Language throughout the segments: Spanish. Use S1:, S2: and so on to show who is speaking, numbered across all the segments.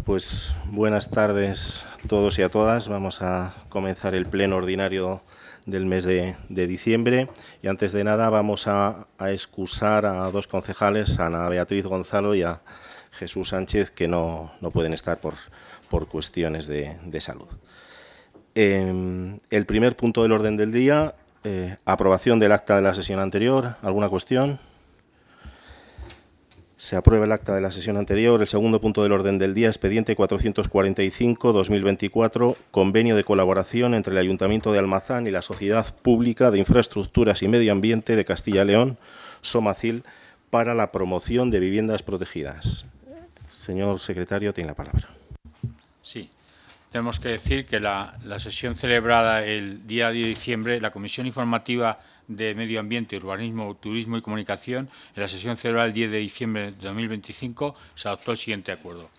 S1: Pues buenas tardes a todos y a todas. Vamos a comenzar el pleno ordinario del mes de diciembre y antes de nada vamos a excusar a dos concejales, a Ana Beatriz Gonzalo y a Jesús Sánchez, que no pueden estar por cuestiones de salud. El primer punto del orden del día, aprobación del acta de la sesión anterior. ¿Alguna cuestión? Se aprueba el acta de la sesión anterior. El segundo punto del orden del día, expediente 445-2024, convenio de colaboración entre el Ayuntamiento de Almazán y la Sociedad Pública de Infraestructuras y Medio Ambiente de Castilla y León, Somacil, para la promoción de viviendas protegidas. Señor secretario, tiene la palabra.
S2: Sí. Tenemos que decir que la sesión celebrada el día 10 de diciembre, la Comisión Informativa de Medio Ambiente, Urbanismo, Turismo y Comunicación, en la sesión celebrada el 10 de diciembre de 2025, se adoptó el siguiente acuerdo.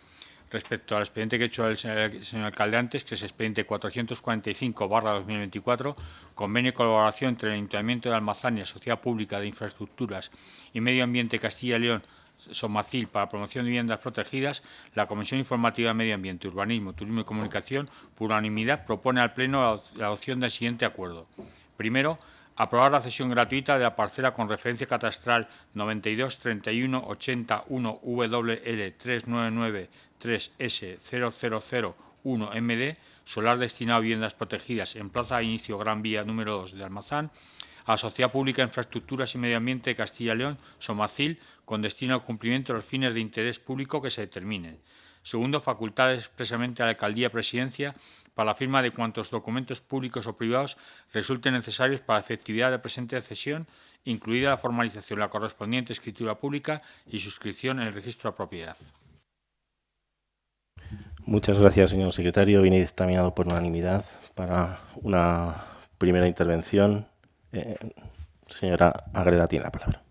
S2: Respecto al expediente que ha hecho el señor alcalde antes, que es el expediente 445/2024, convenio de colaboración entre el Ayuntamiento de Almazán y la Sociedad Pública de Infraestructuras y Medio Ambiente Castilla y León, Somacil, para promoción de viviendas protegidas, la Comisión Informativa de Medio Ambiente, Urbanismo, Turismo y Comunicación, por unanimidad, propone al Pleno la adopción del siguiente acuerdo. Primero, aprobar la cesión gratuita de la parcela con referencia catastral 92-31-80-1-WL3993S0001MD, solar destinado a viviendas protegidas en Plaza de Inicio Gran Vía número 2 de Almazán, a la Sociedad Pública de Infraestructuras y Medio Ambiente de Castilla y León, Somacil, con destino al cumplimiento de los fines de interés público que se determinen. Segundo, facultar expresamente a la Alcaldía Presidencia para la firma de cuantos documentos públicos o privados resulten necesarios para la efectividad de la presente cesión, incluida la formalización de la correspondiente escritura pública y suscripción en el registro de propiedad.
S1: Muchas gracias, señor secretario. Viene dictaminado por unanimidad. Para una primera intervención, señora Ágreda tiene la palabra.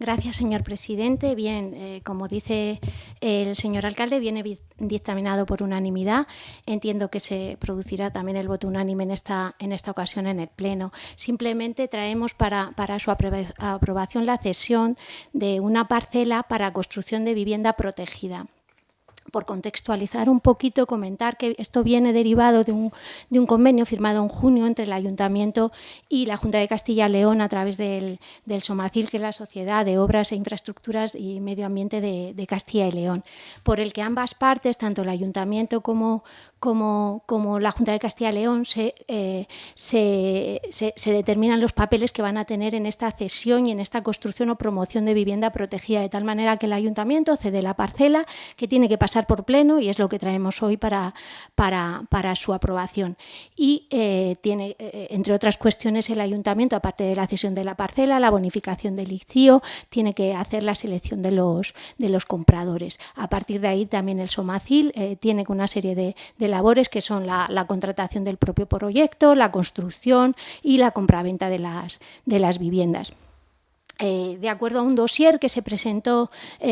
S3: Gracias, señor presidente. Bien, como dice el señor alcalde, viene dictaminado por unanimidad. Entiendo que se producirá también el voto unánime en esta ocasión en el Pleno. Simplemente traemos para su aprobación la cesión de una parcela para construcción de vivienda protegida. Por contextualizar un poquito, comentar que esto viene derivado de un convenio firmado en junio entre el Ayuntamiento y la Junta de Castilla y León a través del Somacil, que es la Sociedad de Obras e Infraestructuras y Medio Ambiente de Castilla y León, por el que ambas partes, tanto el Ayuntamiento como la Junta de Castilla y León, se determinan los papeles que van a tener en esta cesión y en esta construcción o promoción de vivienda protegida, de tal manera que el Ayuntamiento cede la parcela, que tiene que pasar por pleno, y es lo que traemos hoy para su aprobación. Y tiene, entre otras cuestiones, el Ayuntamiento, aparte de la cesión de la parcela, la bonificación del ICIO, tiene que hacer la selección de los compradores. A partir de ahí también el Somacil tiene una serie de labores que son la contratación del propio proyecto, la construcción y la compraventa de las viviendas. De acuerdo a un dossier que se presentó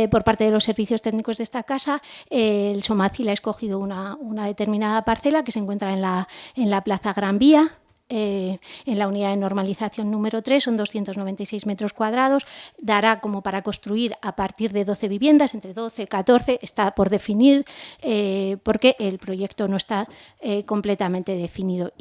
S3: por parte de los servicios técnicos de esta casa, el Somacil ha escogido una determinada parcela que se encuentra en la Plaza Gran Vía, en la unidad de normalización número 3, son 296 metros cuadrados, dará como para construir a partir de 12 viviendas, entre 12 y 14, está por definir porque el proyecto no está completamente definido.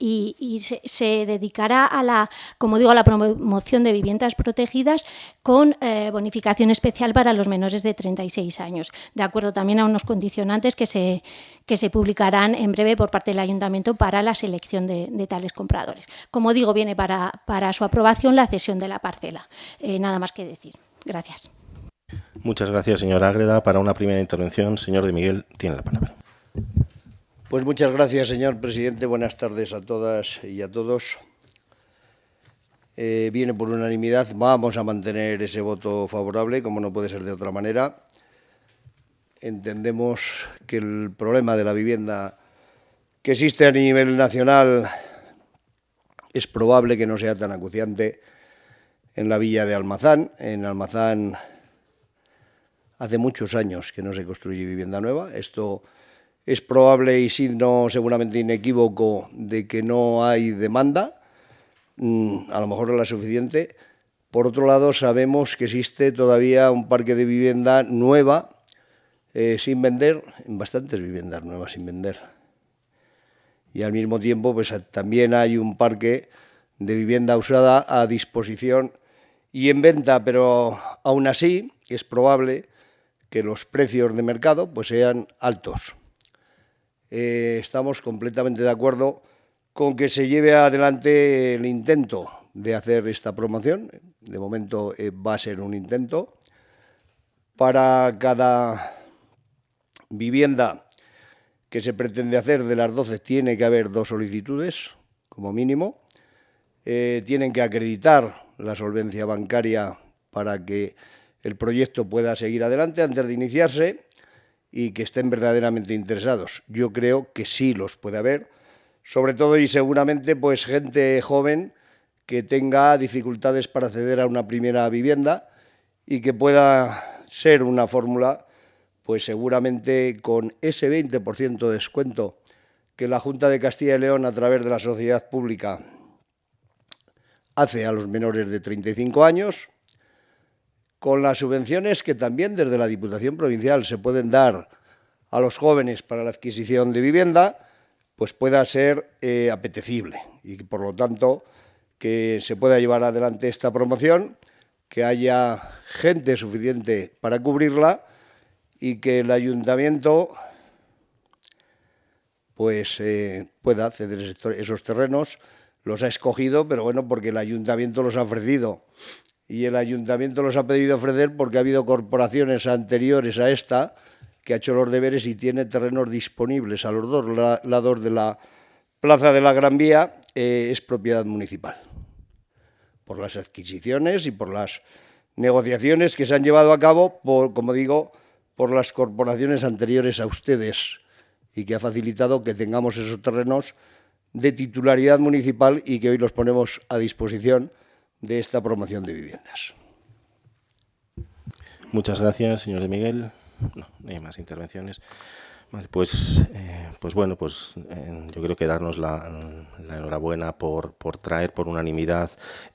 S3: Y se dedicará a la promoción de viviendas protegidas con bonificación especial para los menores de 36 años, de acuerdo también a unos condicionantes que se publicarán en breve por parte del Ayuntamiento para la selección de tales compradores. Como digo, viene para su aprobación la cesión de la parcela. Nada más que decir. Gracias.
S1: Muchas gracias, señora Ágreda. Para una primera intervención, señor de Miguel tiene la palabra.
S4: Pues muchas gracias, señor presidente. Buenas tardes a todas y a todos. Viene por unanimidad. Vamos a mantener ese voto favorable, como no puede ser de otra manera. Entendemos que el problema de la vivienda que existe a nivel nacional es probable que no sea tan acuciante en la villa de Almazán. En Almazán hace muchos años que no se construye vivienda nueva. Esto es probable y signo seguramente inequívoco de que no hay demanda, a lo mejor no la suficiente. Por otro lado, sabemos que existe todavía un parque de vivienda nueva sin vender, en bastantes viviendas nuevas sin vender. Y al mismo tiempo, pues también hay un parque de vivienda usada a disposición y en venta, pero aún así es probable que los precios de mercado pues sean altos. Estamos completamente de acuerdo con que se lleve adelante el intento de hacer esta promoción. De momento va a ser un intento. Para cada vivienda que se pretende hacer de las 12 tiene que haber 2 solicitudes, como mínimo. Tienen que acreditar la solvencia bancaria para que el proyecto pueda seguir adelante antes de iniciarse y que estén verdaderamente interesados. Yo creo que sí los puede haber, sobre todo y seguramente pues gente joven que tenga dificultades para acceder a una primera vivienda y que pueda ser una fórmula pues seguramente con ese 20% de descuento que la Junta de Castilla y León a través de la sociedad pública hace a los menores de 35 años, con las subvenciones que también desde la Diputación Provincial se pueden dar a los jóvenes para la adquisición de vivienda, pues pueda ser apetecible y que, por lo tanto, que se pueda llevar adelante esta promoción, que haya gente suficiente para cubrirla y que el ayuntamiento pues pueda ceder esos terrenos. Los ha escogido, pero bueno, porque el ayuntamiento los ha ofrecido. Y el ayuntamiento los ha pedido ofrecer porque ha habido corporaciones anteriores a esta que ha hecho los deberes y tiene terrenos disponibles a los dos lados de la Plaza de la Gran Vía, es propiedad municipal. Por las adquisiciones y por las negociaciones que se han llevado a cabo, como digo, por las corporaciones anteriores a ustedes y que ha facilitado que tengamos esos terrenos de titularidad municipal y que hoy los ponemos a disposición de esta promoción de viviendas.
S1: Muchas gracias, señor de Miguel. No hay más intervenciones. Vale, pues yo creo que darnos la enhorabuena por traer por unanimidad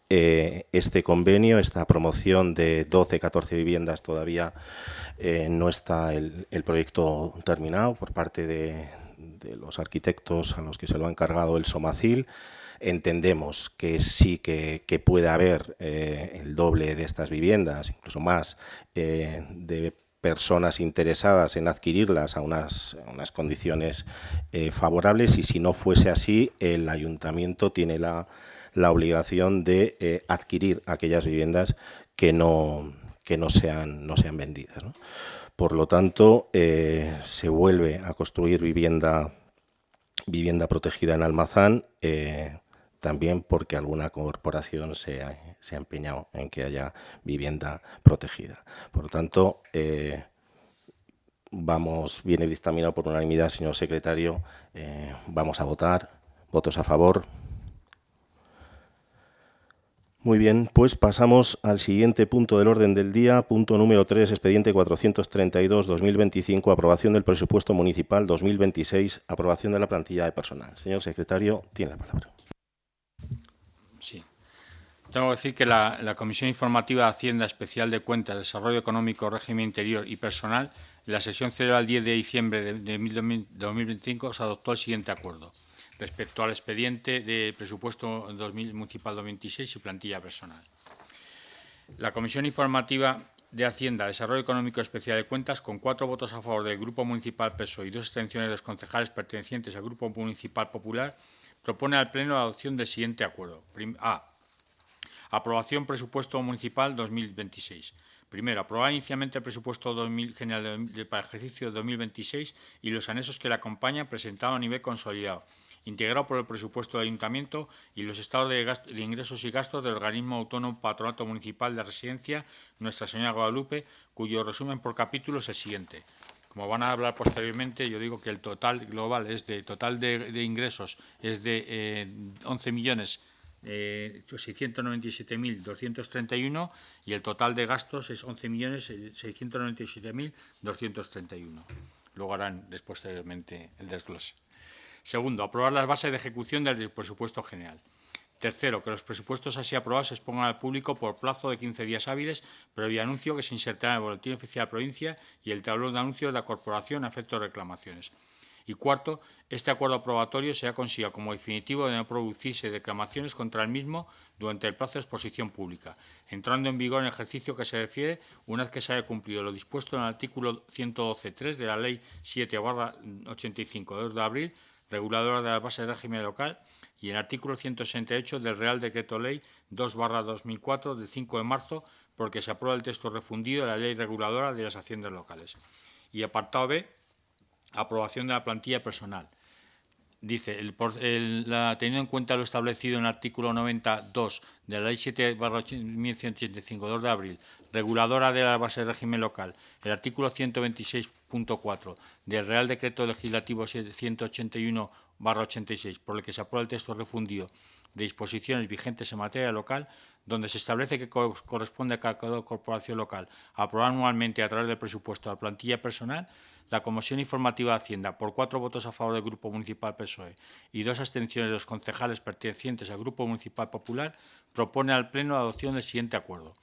S1: este convenio, esta promoción de 12-14 viviendas. Todavía no está el proyecto terminado por parte de los arquitectos a los que se lo ha encargado el Somacil. Entendemos que sí que puede haber el doble de estas viviendas, incluso más, de personas interesadas en adquirirlas a unas condiciones favorables, y si no fuese así, el ayuntamiento tiene la obligación de adquirir aquellas viviendas que no sean vendidas, ¿no? Por lo tanto, se vuelve a construir vivienda protegida en Almazán, también porque alguna corporación se ha empeñado en que haya vivienda protegida. Por lo tanto, viene dictaminado por unanimidad, señor secretario. Vamos a votar. ¿Votos a favor? Muy bien, pues pasamos al siguiente punto del orden del día, punto número 3, expediente 432-2025, aprobación del presupuesto municipal 2026, aprobación de la plantilla de personal. Señor secretario, tiene la palabra.
S2: Sí. Tengo que decir que la Comisión Informativa de Hacienda Especial de Cuentas, Desarrollo Económico, Régimen Interior y Personal, en la sesión celebrada el 10 de diciembre de 2025, se adoptó el siguiente acuerdo respecto al expediente de presupuesto municipal 2026 y plantilla personal. La Comisión Informativa de Hacienda, Desarrollo Económico Especial de Cuentas, con 4 votos a favor del Grupo Municipal PSOE y 2 abstenciones de los concejales pertenecientes al Grupo Municipal Popular, propone al Pleno la adopción del siguiente acuerdo. A. Aprobación presupuesto municipal 2026. Primero, aprobar inicialmente el presupuesto general para el ejercicio 2026 y los anexos que le acompañan, presentado a nivel consolidado, integrado por el presupuesto del Ayuntamiento y los estados de ingresos y gastos del organismo autónomo Patronato Municipal de Residencia Nuestra Señora de Guadalupe, cuyo resumen por capítulo es el siguiente. Como van a hablar posteriormente, yo digo que el total global de ingresos es de 11.697.231 y el total de gastos es 11.697.231. Luego harán posteriormente el desglose. Segundo, aprobar las bases de ejecución del presupuesto general. Tercero, que los presupuestos así aprobados se expongan al público por plazo de 15 días hábiles, previo anuncio que se insertará en el Boletín Oficial de la Provincia y el tablón de anuncios de la Corporación a efectos de reclamaciones. Y cuarto, este acuerdo aprobatorio será considerado como definitivo de no producirse reclamaciones contra el mismo durante el plazo de exposición pública, entrando en vigor en el ejercicio que se refiere una vez que se haya cumplido lo dispuesto en el artículo 112.3 de la Ley 7/85 de 2 de abril, reguladora de las bases de régimen local, y el artículo 168 del Real Decreto Ley 2/2004 del 5 de marzo, por el que se aprueba el texto refundido de la Ley Reguladora de las Haciendas Locales. Y apartado B, aprobación de la plantilla personal. Dice, teniendo en cuenta lo establecido en el artículo 92 de la Ley 7/1185, 2 de abril, reguladora de la base de régimen local, el artículo 126.4 del Real Decreto Legislativo 181/86, por el que se aprueba el texto refundido de disposiciones vigentes en materia local, donde se establece que corresponde a cada corporación local aprobar anualmente a través del presupuesto la plantilla personal, la Comisión Informativa de Hacienda, por 4 votos a favor del Grupo Municipal PSOE y 2 abstenciones de los concejales pertenecientes al Grupo Municipal Popular, propone al Pleno la adopción del siguiente acuerdo.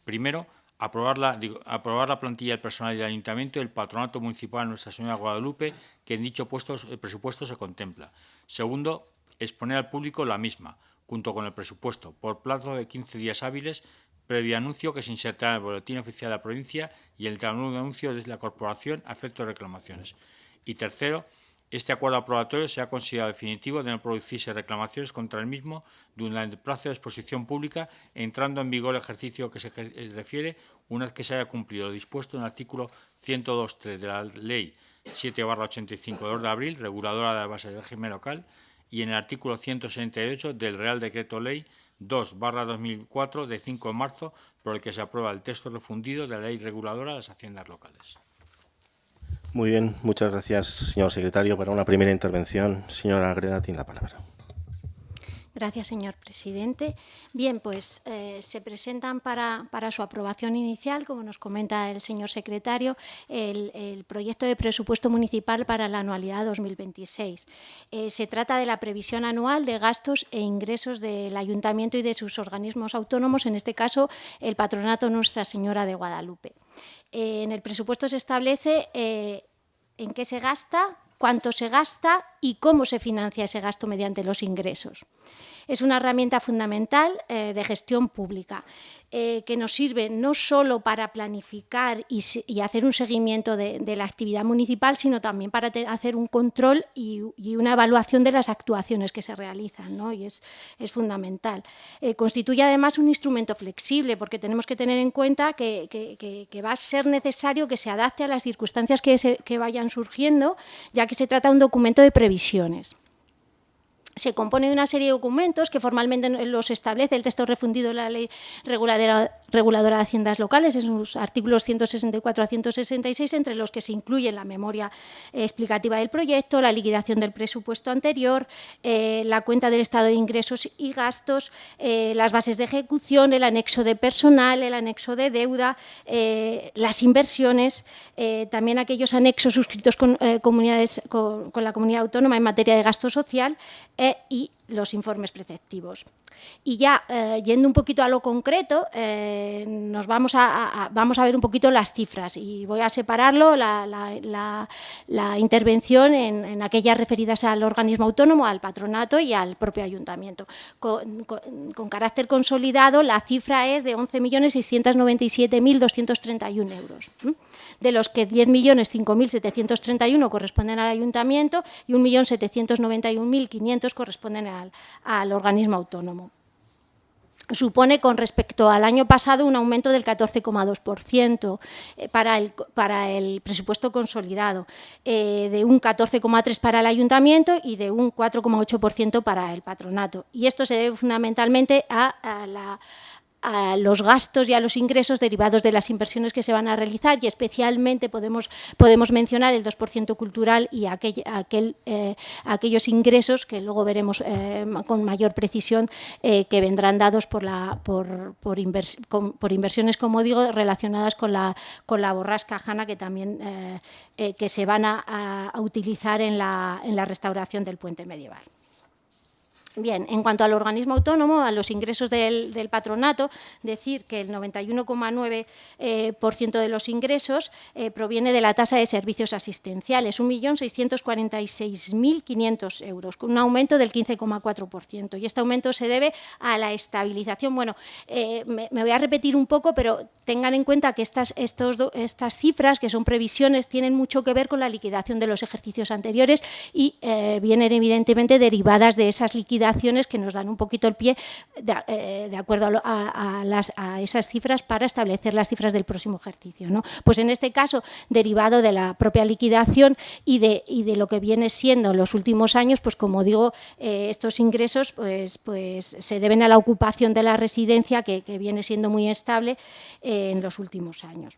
S2: Primero, aprobar la plantilla del personal del Ayuntamiento y del Patronato Municipal Nuestra Señora de Guadalupe, que en dicho presupuesto se contempla. Segundo, exponer al público la misma, junto con el presupuesto, por plazo de 15 días hábiles, previo anuncio que se insertará en el Boletín Oficial de la Provincia y el tablón de anuncios de la Corporación a efectos de reclamaciones. Y tercero, este acuerdo aprobatorio será considerado definitivo de no producirse reclamaciones contra el mismo durante el plazo de exposición pública, entrando en vigor el ejercicio que se refiere una vez que se haya cumplido lo dispuesto en el artículo 102.3 de la Ley 7/85 de 2 de abril, reguladora de la base de régimen local, y en el artículo 168 del Real Decreto Ley 2/2004 de 5 de marzo, por el que se aprueba el texto refundido de la Ley Reguladora de las Haciendas Locales.
S1: Muy bien, muchas gracias, señor secretario. Para una primera intervención, señora Agreda, tiene la palabra.
S3: Gracias, señor presidente. Bien, pues se presentan para su aprobación inicial, como nos comenta el señor secretario, el proyecto de presupuesto municipal para la anualidad 2026. Se trata de la previsión anual de gastos e ingresos del Ayuntamiento y de sus organismos autónomos, en este caso el Patronato Nuestra Señora de Guadalupe. En el presupuesto se establece en qué se gasta, cuánto se gasta y cómo se financia ese gasto mediante los ingresos. Es una herramienta fundamental de gestión pública que nos sirve no solo para planificar y hacer un seguimiento de la actividad municipal, sino también para hacer un control y una evaluación de las actuaciones que se realizan, ¿no? Y es fundamental. Constituye además un instrumento flexible, porque tenemos que tener en cuenta que va a ser necesario que se adapte a las circunstancias que vayan surgiendo, ya que se trata de un documento de previsiones. Se compone de una serie de documentos que formalmente los establece el texto refundido de la Ley Reguladora de Haciendas Locales en sus artículos 164 a 166, entre los que se incluye la memoria explicativa del proyecto, la liquidación del presupuesto anterior, la cuenta del estado de ingresos y gastos, las bases de ejecución, el anexo de personal, el anexo de deuda, las inversiones, también aquellos anexos suscritos con la comunidad autónoma en materia de gasto social, y los informes preceptivos. Y ya, yendo un poquito a lo concreto, vamos a ver un poquito las cifras y voy a separarlo, la intervención en aquellas referidas al organismo autónomo, al patronato y al propio ayuntamiento. Con carácter consolidado, la cifra es de 11.697.231 euros, de los que 10.005.731 corresponden al ayuntamiento y 1.791.500 corresponden al organismo autónomo. Supone, con respecto al año pasado, un aumento del 14,2% para el presupuesto consolidado, de un 14,3% para el ayuntamiento y de un 4,8% para el patronato. Y esto se debe fundamentalmente a los gastos y a los ingresos derivados de las inversiones que se van a realizar, y especialmente podemos mencionar el 2% cultural y aquellos ingresos que luego veremos con mayor precisión, que vendrán dados por inversiones, como digo, relacionadas con la borrasca Hanna, que también que se van a utilizar en la restauración del puente medieval. Bien, en cuanto al organismo autónomo, a los ingresos del patronato, decir que el 91,9% de los ingresos proviene de la tasa de servicios asistenciales, 1.646.500 euros, con un aumento del 15,4%. Y este aumento se debe a la estabilización. Bueno, me voy a repetir un poco, pero tengan en cuenta que estas cifras, que son previsiones, tienen mucho que ver con la liquidación de los ejercicios anteriores y vienen evidentemente derivadas de esas liquidaciones que nos dan un poquito el pie de acuerdo a esas cifras para establecer las cifras del próximo ejercicio, ¿no? Pues en este caso, derivado de la propia liquidación y de lo que viene siendo en los últimos años, pues como digo, estos ingresos pues se deben a la ocupación de la residencia que viene siendo muy estable en los últimos años.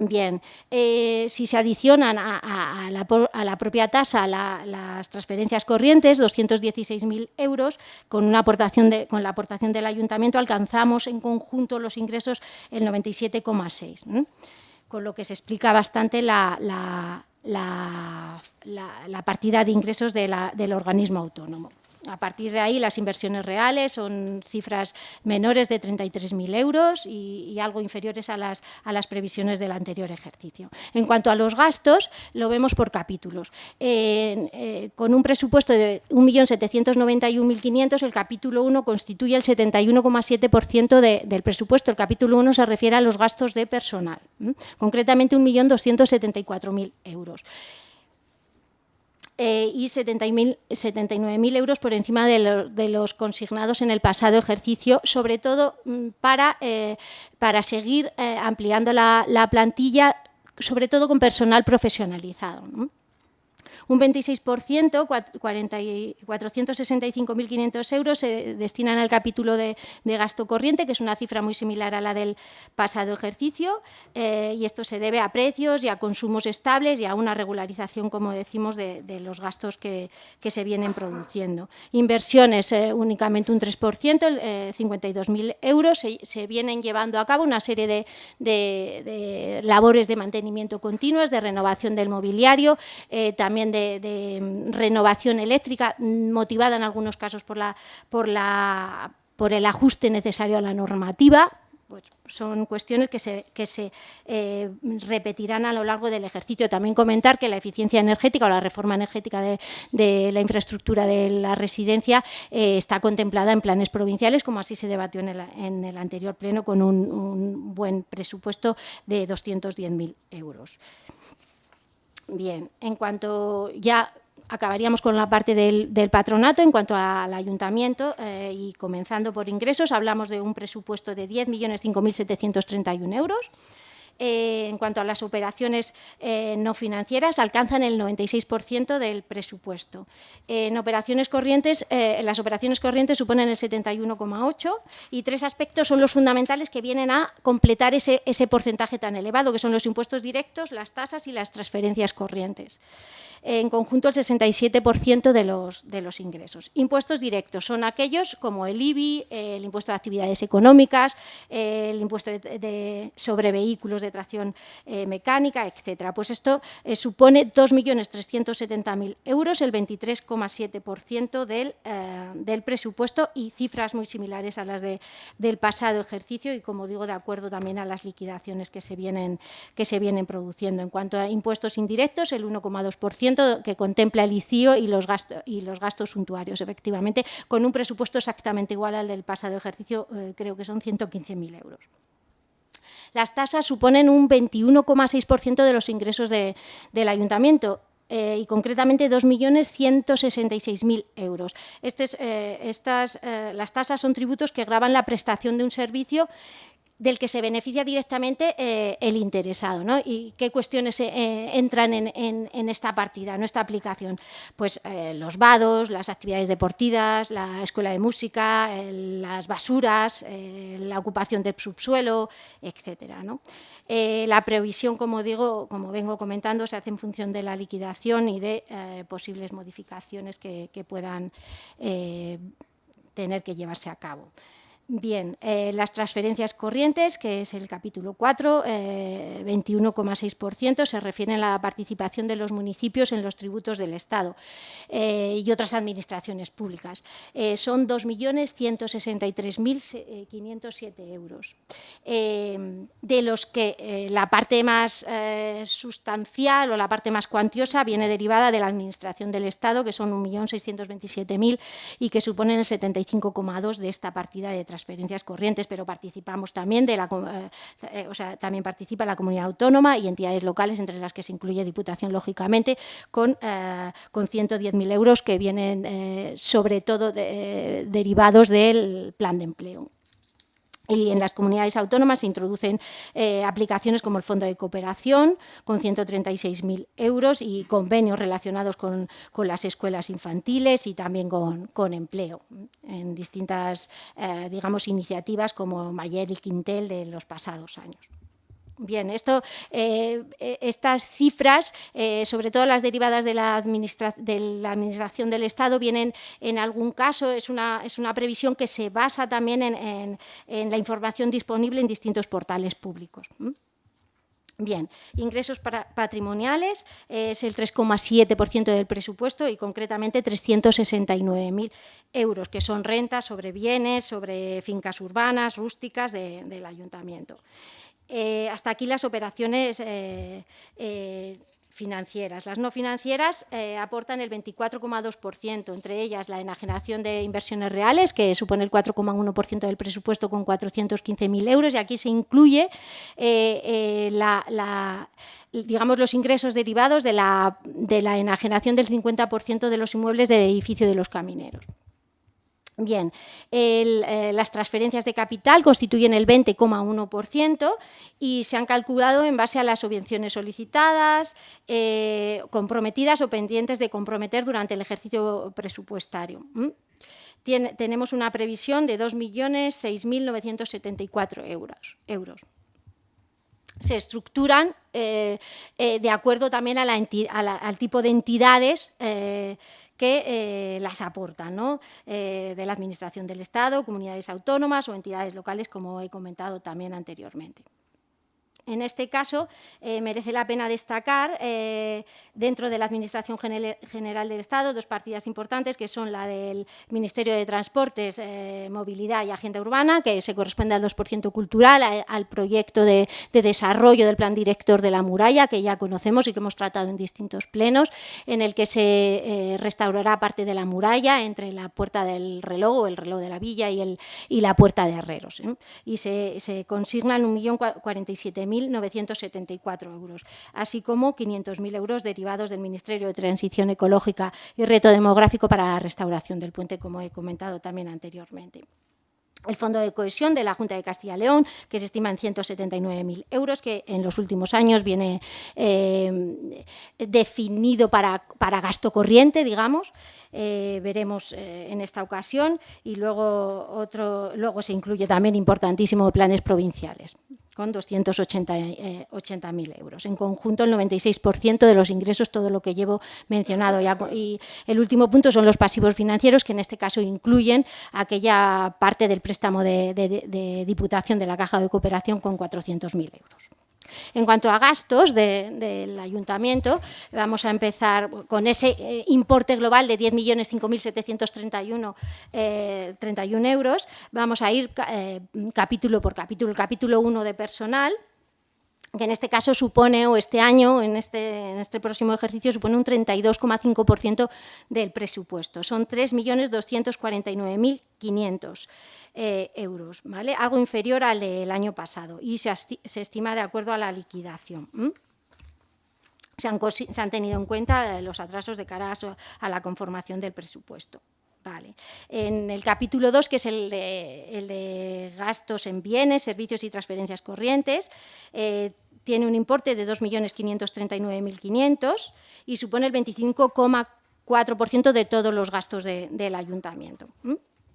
S3: Bien, si se adicionan a la propia tasa las transferencias corrientes, 216.000 euros, con la aportación del ayuntamiento alcanzamos en conjunto los ingresos el 97,6%, con lo que se explica bastante la partida de ingresos del organismo autónomo. A partir de ahí, las inversiones reales son cifras menores de 33.000 euros y algo inferiores a las previsiones del anterior ejercicio. En cuanto a los gastos, lo vemos por capítulos. Con un presupuesto de 1.791.500, el capítulo 1 constituye el 71,7% del presupuesto. El capítulo 1 se refiere a los gastos de personal, concretamente 1.274.000 euros. Y 79.000 euros por encima de los consignados en el pasado ejercicio, sobre todo para seguir ampliando la plantilla, sobre todo con personal profesionalizado, ¿no? Un 26%, 465.500 euros, se destinan al capítulo de gasto corriente, que es una cifra muy similar a la del pasado ejercicio, y esto se debe a precios y a consumos estables y a una regularización, como decimos, de los gastos que se vienen produciendo. Inversiones, únicamente un 3%, 52.000 euros, se vienen llevando a cabo una serie de labores de mantenimiento continuas, de renovación del mobiliario, también de renovación eléctrica, motivada en algunos casos por el ajuste necesario a la normativa. Pues son cuestiones que se repetirán a lo largo del ejercicio. También comentar que la eficiencia energética o la reforma energética de la infraestructura de la residencia está contemplada en planes provinciales, como así se debatió en el anterior pleno, con un buen presupuesto de 210.000 euros. Bien, en cuanto ya acabaríamos con la parte del patronato, en cuanto al ayuntamiento, y comenzando por ingresos, hablamos de un presupuesto de 10.005.731 euros. En cuanto a las operaciones no financieras, alcanzan el 96% del presupuesto. Las operaciones corrientes suponen el 71,8%, y tres aspectos son los fundamentales que vienen a completar ese porcentaje tan elevado, que son los impuestos directos, las tasas y las transferencias corrientes. En conjunto, el 67% de los ingresos. Impuestos directos son aquellos como el IBI, el impuesto de actividades económicas, el impuesto sobre vehículos de tracción mecánica, etcétera. Pues esto supone 2.370.000 euros, el 23,7% del presupuesto, y cifras muy similares a las del pasado ejercicio y, como digo, de acuerdo también a las liquidaciones que se vienen produciendo. En cuanto a impuestos indirectos, el 1,2%, que contempla el ICIO y los gastos suntuarios, efectivamente, con un presupuesto exactamente igual al del pasado ejercicio, creo que son 115.000 euros. Las tasas suponen un 21,6% de los ingresos del ayuntamiento, y concretamente 2.166.000 euros. Las tasas son tributos que gravan la prestación de un servicio del que se beneficia directamente el interesado, ¿no? ¿Y qué cuestiones entran en esta partida, en esta aplicación? Pues los vados, las actividades deportivas, la escuela de música, las basuras, la ocupación del subsuelo, etcétera, ¿no? La previsión, como digo, como vengo comentando, se hace en función de la liquidación y de posibles modificaciones que puedan tener que llevarse a cabo. Bien, las transferencias corrientes, que es el capítulo 4, 21,6%, se refieren a la participación de los municipios en los tributos del Estado y otras administraciones públicas. Son 2.163.507 euros, de los que la parte más sustancial o la parte más cuantiosa viene derivada de la administración del Estado, que son 1.627.000 y que suponen el 75,2% de esta partida de transferencias corrientes, pero participamos también también participa la comunidad autónoma y entidades locales, entre las que se incluye Diputación, lógicamente, con 110.000 euros que vienen sobre todo derivados del plan de empleo. Y en las comunidades autónomas se introducen aplicaciones como el Fondo de Cooperación, con 136.000 euros, y convenios relacionados con las escuelas infantiles y también con empleo, en distintas iniciativas como Mayer y Quintel de los pasados años. Bien, estas cifras, sobre todo las derivadas de la Administración del Estado, vienen en algún caso, es una previsión que se basa también en la información disponible en distintos portales públicos. Bien, ingresos patrimoniales es el 3,7% del presupuesto y concretamente 369.000 euros, que son rentas sobre bienes, sobre fincas urbanas, rústicas del ayuntamiento. Hasta aquí las operaciones financieras. Las no financieras aportan el 24,2%, entre ellas la enajenación de inversiones reales, que supone el 4,1% del presupuesto con 415.000 euros, y aquí se incluye los ingresos derivados de la enajenación del 50% de los inmuebles del edificio de los Camineros. Bien, las transferencias de capital constituyen el 20,1% y se han calculado en base a las subvenciones solicitadas, comprometidas o pendientes de comprometer durante el ejercicio presupuestario. Tenemos una previsión de 2.006.974 euros. Se estructuran de acuerdo también al tipo de entidades que las aportan, ¿no? De la Administración del Estado, comunidades autónomas o entidades locales, como he comentado también anteriormente. En este caso, merece la pena destacar dentro de la Administración General del Estado dos partidas importantes, que son la del Ministerio de Transportes, Movilidad y Agenda Urbana, que se corresponde al 2% cultural, al proyecto de desarrollo del Plan Director de la Muralla, que ya conocemos y que hemos tratado en distintos plenos, en el que se restaurará parte de la muralla entre la Puerta del Reloj, o el Reloj de la Villa, y la Puerta de Herreros. Y se consignan 1.047.974 euros, así como 500.000 euros derivados del Ministerio de Transición Ecológica y Reto Demográfico para la restauración del puente, como he comentado también anteriormente. El Fondo de Cohesión de la Junta de Castilla y León, que se estima en 179.000 euros, que en los últimos años viene definido para gasto corriente, veremos en esta ocasión, y luego se incluye también importantísimo planes provinciales, con 280.000 euros. En conjunto, el 96% de los ingresos, todo lo que llevo mencionado. Y el último punto son los pasivos financieros, que en este caso incluyen aquella parte del préstamo de Diputación de la Caja de Cooperación con 400.000 euros. En cuanto a gastos del Ayuntamiento, vamos a empezar con ese importe global de 10.5.731 euros. Vamos a ir capítulo por capítulo. El capítulo 1 de personal, que en este caso supone, o este año, en este próximo ejercicio, supone un 32,5% del presupuesto. Son 3.249.500 euros, ¿vale? Algo inferior al del año pasado, y se estima de acuerdo a la liquidación. Se han tenido en cuenta los atrasos de cara a la conformación del presupuesto. Vale. En el capítulo 2, que es el de gastos en bienes, servicios y transferencias corrientes, tiene un importe de 2.539.500 y supone el 25,4% de todos los gastos del ayuntamiento.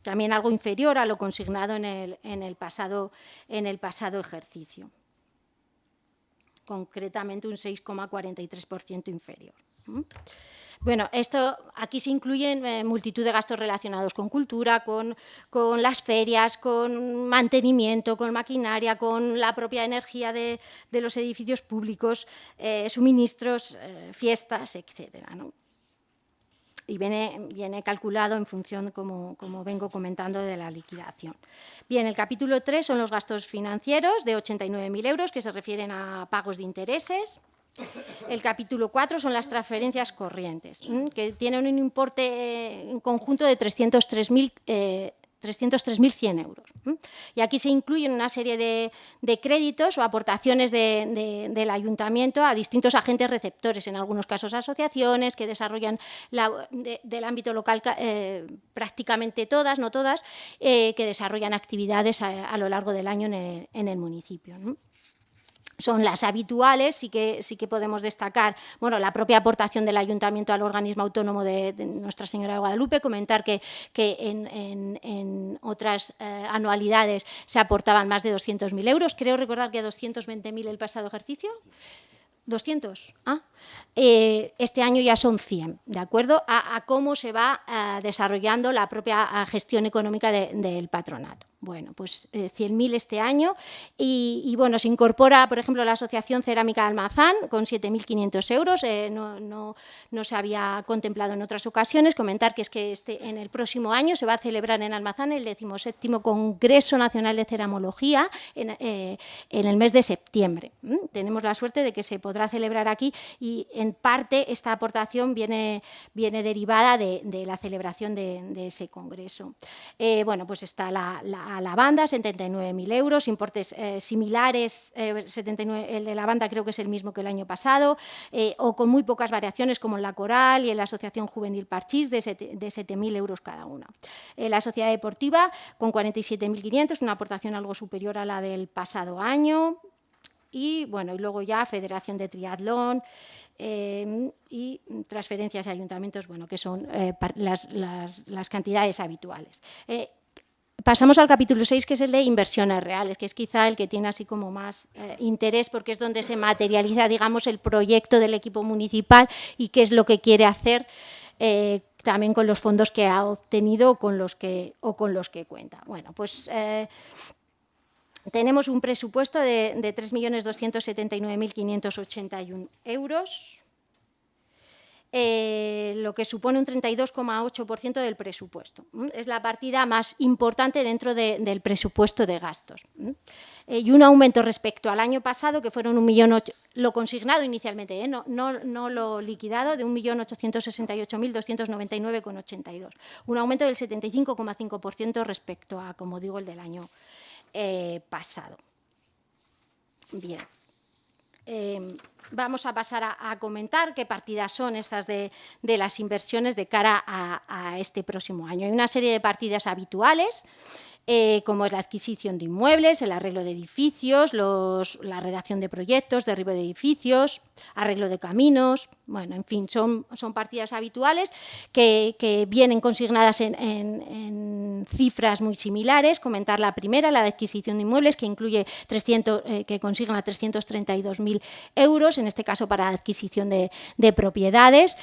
S3: También algo inferior a lo consignado en el pasado ejercicio. Concretamente un 6,43% inferior. Bueno, aquí se incluyen multitud de gastos relacionados con cultura, con las ferias, con mantenimiento, con maquinaria, con la propia energía de los edificios públicos, suministros, fiestas, etcétera, ¿no? Y viene calculado en función, como vengo comentando, de la liquidación. Bien, el capítulo 3 son los gastos financieros de 89.000 euros, que se refieren a pagos de intereses. El capítulo 4 son las transferencias corrientes, que tienen un importe en conjunto de 303.100 euros. Y aquí se incluyen una serie de créditos o aportaciones del ayuntamiento a distintos agentes receptores, en algunos casos asociaciones que desarrollan del ámbito local prácticamente todas, no todas, que desarrollan actividades a lo largo del año en el municipio, ¿no? Son las habituales, sí que podemos destacar, bueno, la propia aportación del ayuntamiento al organismo autónomo de Nuestra Señora de Guadalupe, comentar que en otras anualidades se aportaban más de 200.000 euros, creo recordar que 220.000 el pasado ejercicio. 200. Este año ya son 100, ¿de acuerdo? A cómo se va desarrollando la propia gestión económica del patronato. Bueno, pues 100.000 este año y bueno, se incorpora, por ejemplo, la Asociación Cerámica de Almazán con 7.500 euros, no se había contemplado en otras ocasiones. Comentar que es que en el próximo año se va a celebrar en Almazán el 17º Congreso Nacional de Ceramología en el mes de septiembre. Tenemos la suerte de que se podrá celebrar aquí y en parte esta aportación viene derivada de la celebración de ese congreso. Bueno, pues está la banda, 79.000 euros, importes similares, 79, el de la banda creo que es el mismo que el año pasado, o con muy pocas variaciones como en la Coral y en la Asociación Juvenil Parchís de 7.000 euros cada una. La Sociedad Deportiva con 47.500, una aportación algo superior a la del pasado año. Y bueno, y luego ya Federación de Triatlón y transferencias a ayuntamientos, bueno, que son las cantidades habituales. Pasamos al capítulo 6, que es el de inversiones reales, que es quizá el que tiene así como más interés, porque es donde se materializa, digamos, el proyecto del equipo municipal y qué es lo que quiere hacer también con los fondos que ha obtenido o con los que cuenta. Bueno, pues tenemos un presupuesto de 3.279.581 euros, lo que supone un 32,8% del presupuesto. Es la partida más importante dentro del presupuesto de gastos. Y un aumento respecto al año pasado, que fueron 1.000.000, lo consignado inicialmente, no lo liquidado, de 1.868.299,82. Un aumento del 75,5% respecto a, como digo, el del año pasado. Bien. Vamos a pasar a comentar qué partidas son estas de las inversiones de cara a este próximo año. Hay una serie de partidas habituales, como es la adquisición de inmuebles, el arreglo de edificios, la redacción de proyectos, derribo de edificios, arreglo de caminos. Bueno, en fin, son partidas habituales que vienen consignadas en cifras muy similares. Comentar la primera, la de adquisición de inmuebles, que incluye que consigna 332.000 euros, en este caso para adquisición de propiedades,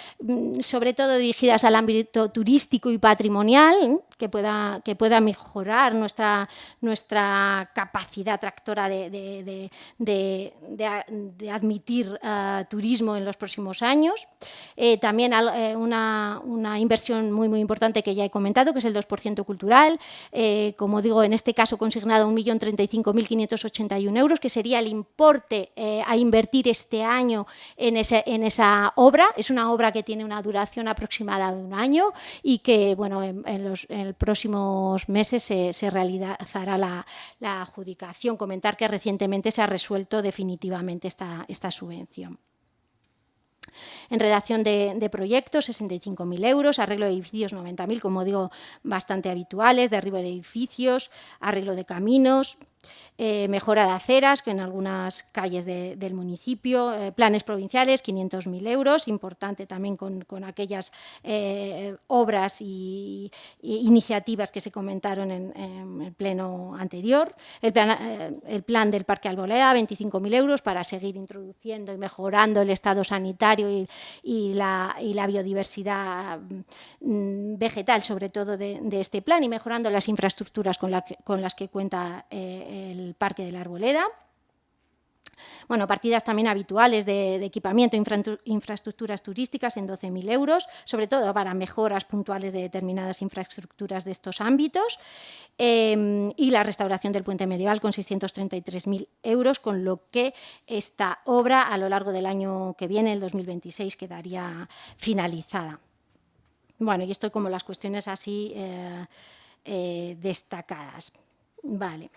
S3: sobre todo dirigidas al ámbito turístico y patrimonial, que pueda mejorar nuestra capacidad atractora de admitir turismo en los próximos años. También una inversión muy importante que ya he comentado, que es el 2% cultural, como digo, en este caso consignado 1.035.581 euros, que sería el importe a invertir este año en esa obra. Es una obra que tiene una duración aproximada de un año y que, bueno, en los próximos meses se realizará la adjudicación. Comentar que recientemente se ha resuelto definitivamente esta subvención. En redacción de proyectos, 65.000 euros, arreglo de edificios, 90.000, como digo, bastante habituales, derribo de edificios, arreglo de caminos, Mejora de aceras, que en algunas calles del municipio, planes provinciales, 500.000 euros, importante también con aquellas obras y iniciativas que se comentaron en el pleno anterior. El plan del Parque Alboleda, 25.000 euros para seguir introduciendo y mejorando el estado sanitario y la biodiversidad vegetal, sobre todo de este plan, y mejorando las infraestructuras con las que cuenta el Parque de la Arboleda. Bueno, partidas también habituales de equipamiento e infraestructuras turísticas en 12.000 euros, sobre todo para mejoras puntuales de determinadas infraestructuras de estos ámbitos, y la restauración del puente medieval con 633.000 euros, con lo que esta obra a lo largo del año que viene, el 2026, quedaría finalizada. Bueno, y esto como las cuestiones así destacadas. Vale.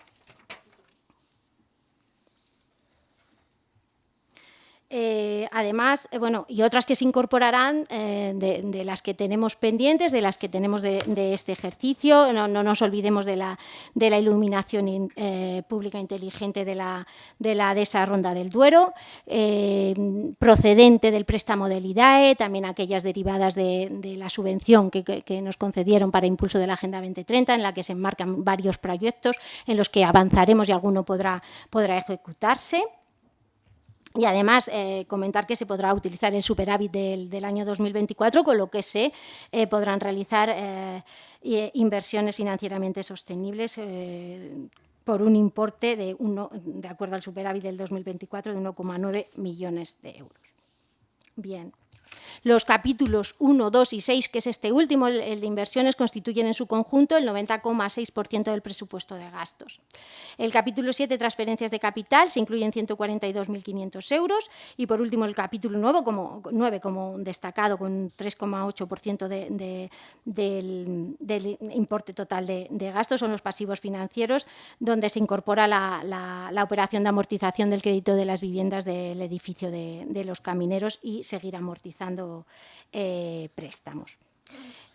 S3: Además, bueno, y otras que se incorporarán de las que tenemos pendientes, de las que tenemos de este ejercicio. No nos olvidemos de la iluminación pública inteligente de la dehesa Ronda del Duero, procedente del préstamo del IDAE, también aquellas derivadas de la subvención que nos concedieron para impulso de la Agenda 2030, en la que se enmarcan varios proyectos en los que avanzaremos y alguno podrá ejecutarse. Y además comentar que se podrá utilizar el superávit del año 2024, con lo que se podrán realizar inversiones financieramente sostenibles por un importe de acuerdo al superávit del 2024 de 1,9 millones de euros. Bien. Los capítulos 1, 2 y 6, que es este último, el de inversiones, constituyen en su conjunto el 90,6% del presupuesto de gastos. El capítulo 7, transferencias de capital, se incluyen 142.500 euros. Y por último, el capítulo 9, como destacado, con 3,8% del importe total de gastos, son los pasivos financieros, donde se incorpora la operación de amortización del crédito de las viviendas del edificio de los Camineros y seguir amortizando préstamos.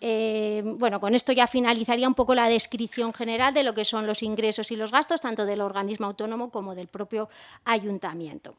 S3: Bueno, con esto ya finalizaría un poco la descripción general de lo que son los ingresos y los gastos, tanto del organismo autónomo como del propio ayuntamiento.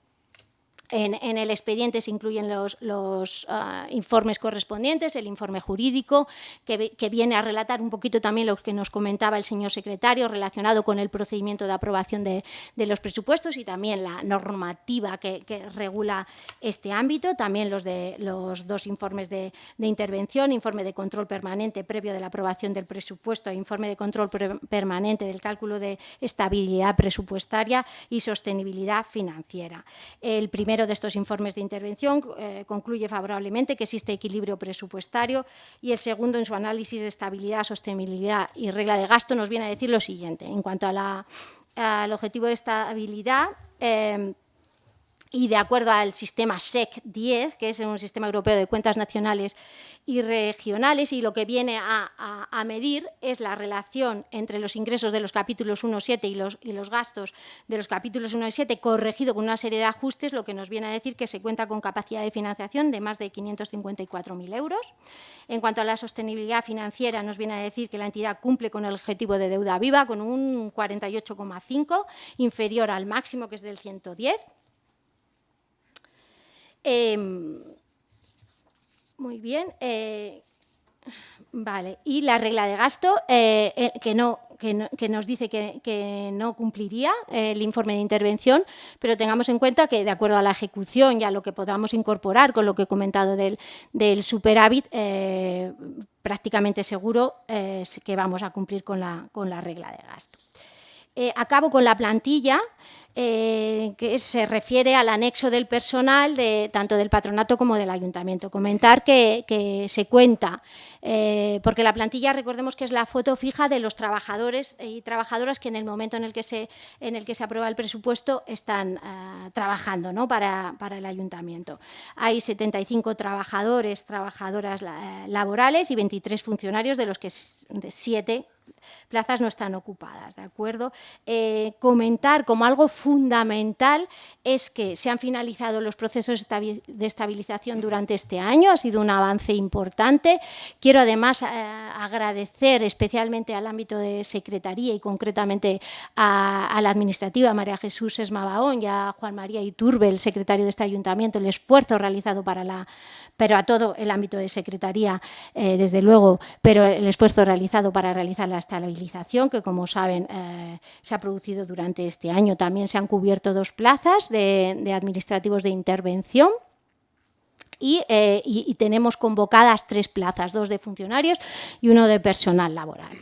S3: En el expediente se incluyen los informes correspondientes, el informe jurídico, que viene a relatar un poquito también lo que nos comentaba el señor secretario, relacionado con el procedimiento de aprobación de los presupuestos y también la normativa que regula este ámbito, también los dos informes de intervención, informe de control permanente previo de la aprobación del presupuesto e informe de control permanente del cálculo de estabilidad presupuestaria y sostenibilidad financiera. El primero de estos informes de intervención concluye favorablemente que existe equilibrio presupuestario, y el segundo, en su análisis de estabilidad, sostenibilidad y regla de gasto, nos viene a decir lo siguiente. En cuanto al objetivo de estabilidad, y de acuerdo al sistema SEC 10, que es un sistema europeo de cuentas nacionales y regionales, y lo que viene a medir es la relación entre los ingresos de los capítulos 1, 7 y los gastos de los capítulos 1 y 7, corregido con una serie de ajustes, lo que nos viene a decir que se cuenta con capacidad de financiación de más de 554.000 euros. En cuanto a la sostenibilidad financiera, nos viene a decir que la entidad cumple con el objetivo de deuda viva con un 48,5, inferior al máximo, que es del 110. Muy bien. Vale. Y la regla de gasto, que nos dice que no cumpliría el informe de intervención, pero tengamos en cuenta que, de acuerdo a la ejecución y a lo que podamos incorporar con lo que he comentado del superávit, prácticamente seguro que vamos a cumplir con la regla de gasto. Acabo con la plantilla, que se refiere al anexo del personal tanto del patronato como del ayuntamiento. Comentar que se cuenta, porque la plantilla, recordemos que es la foto fija de los trabajadores y trabajadoras que en el momento en el que se aprueba el presupuesto están trabajando, ¿no?, para el ayuntamiento. Hay 75 trabajadores, trabajadoras laborales y 23 funcionarios, de los que 7 plazas no están ocupadas, ¿de acuerdo? Comentar como algo fundamental es que se han finalizado los procesos de estabilización durante este año, ha sido un avance importante. Quiero además agradecer especialmente al ámbito de secretaría y concretamente a la administrativa María Jesús Esmabaón y a Juan María Iturbe, el secretario de este ayuntamiento, el esfuerzo realizado pero a todo el ámbito de secretaría, desde luego, pero el esfuerzo realizado para realizar la estabilización, que como saben se ha producido durante este año. También se han cubierto 2 plazas de administrativos de intervención. Y tenemos convocadas 3 plazas, 2 de funcionarios y 1 de personal laboral.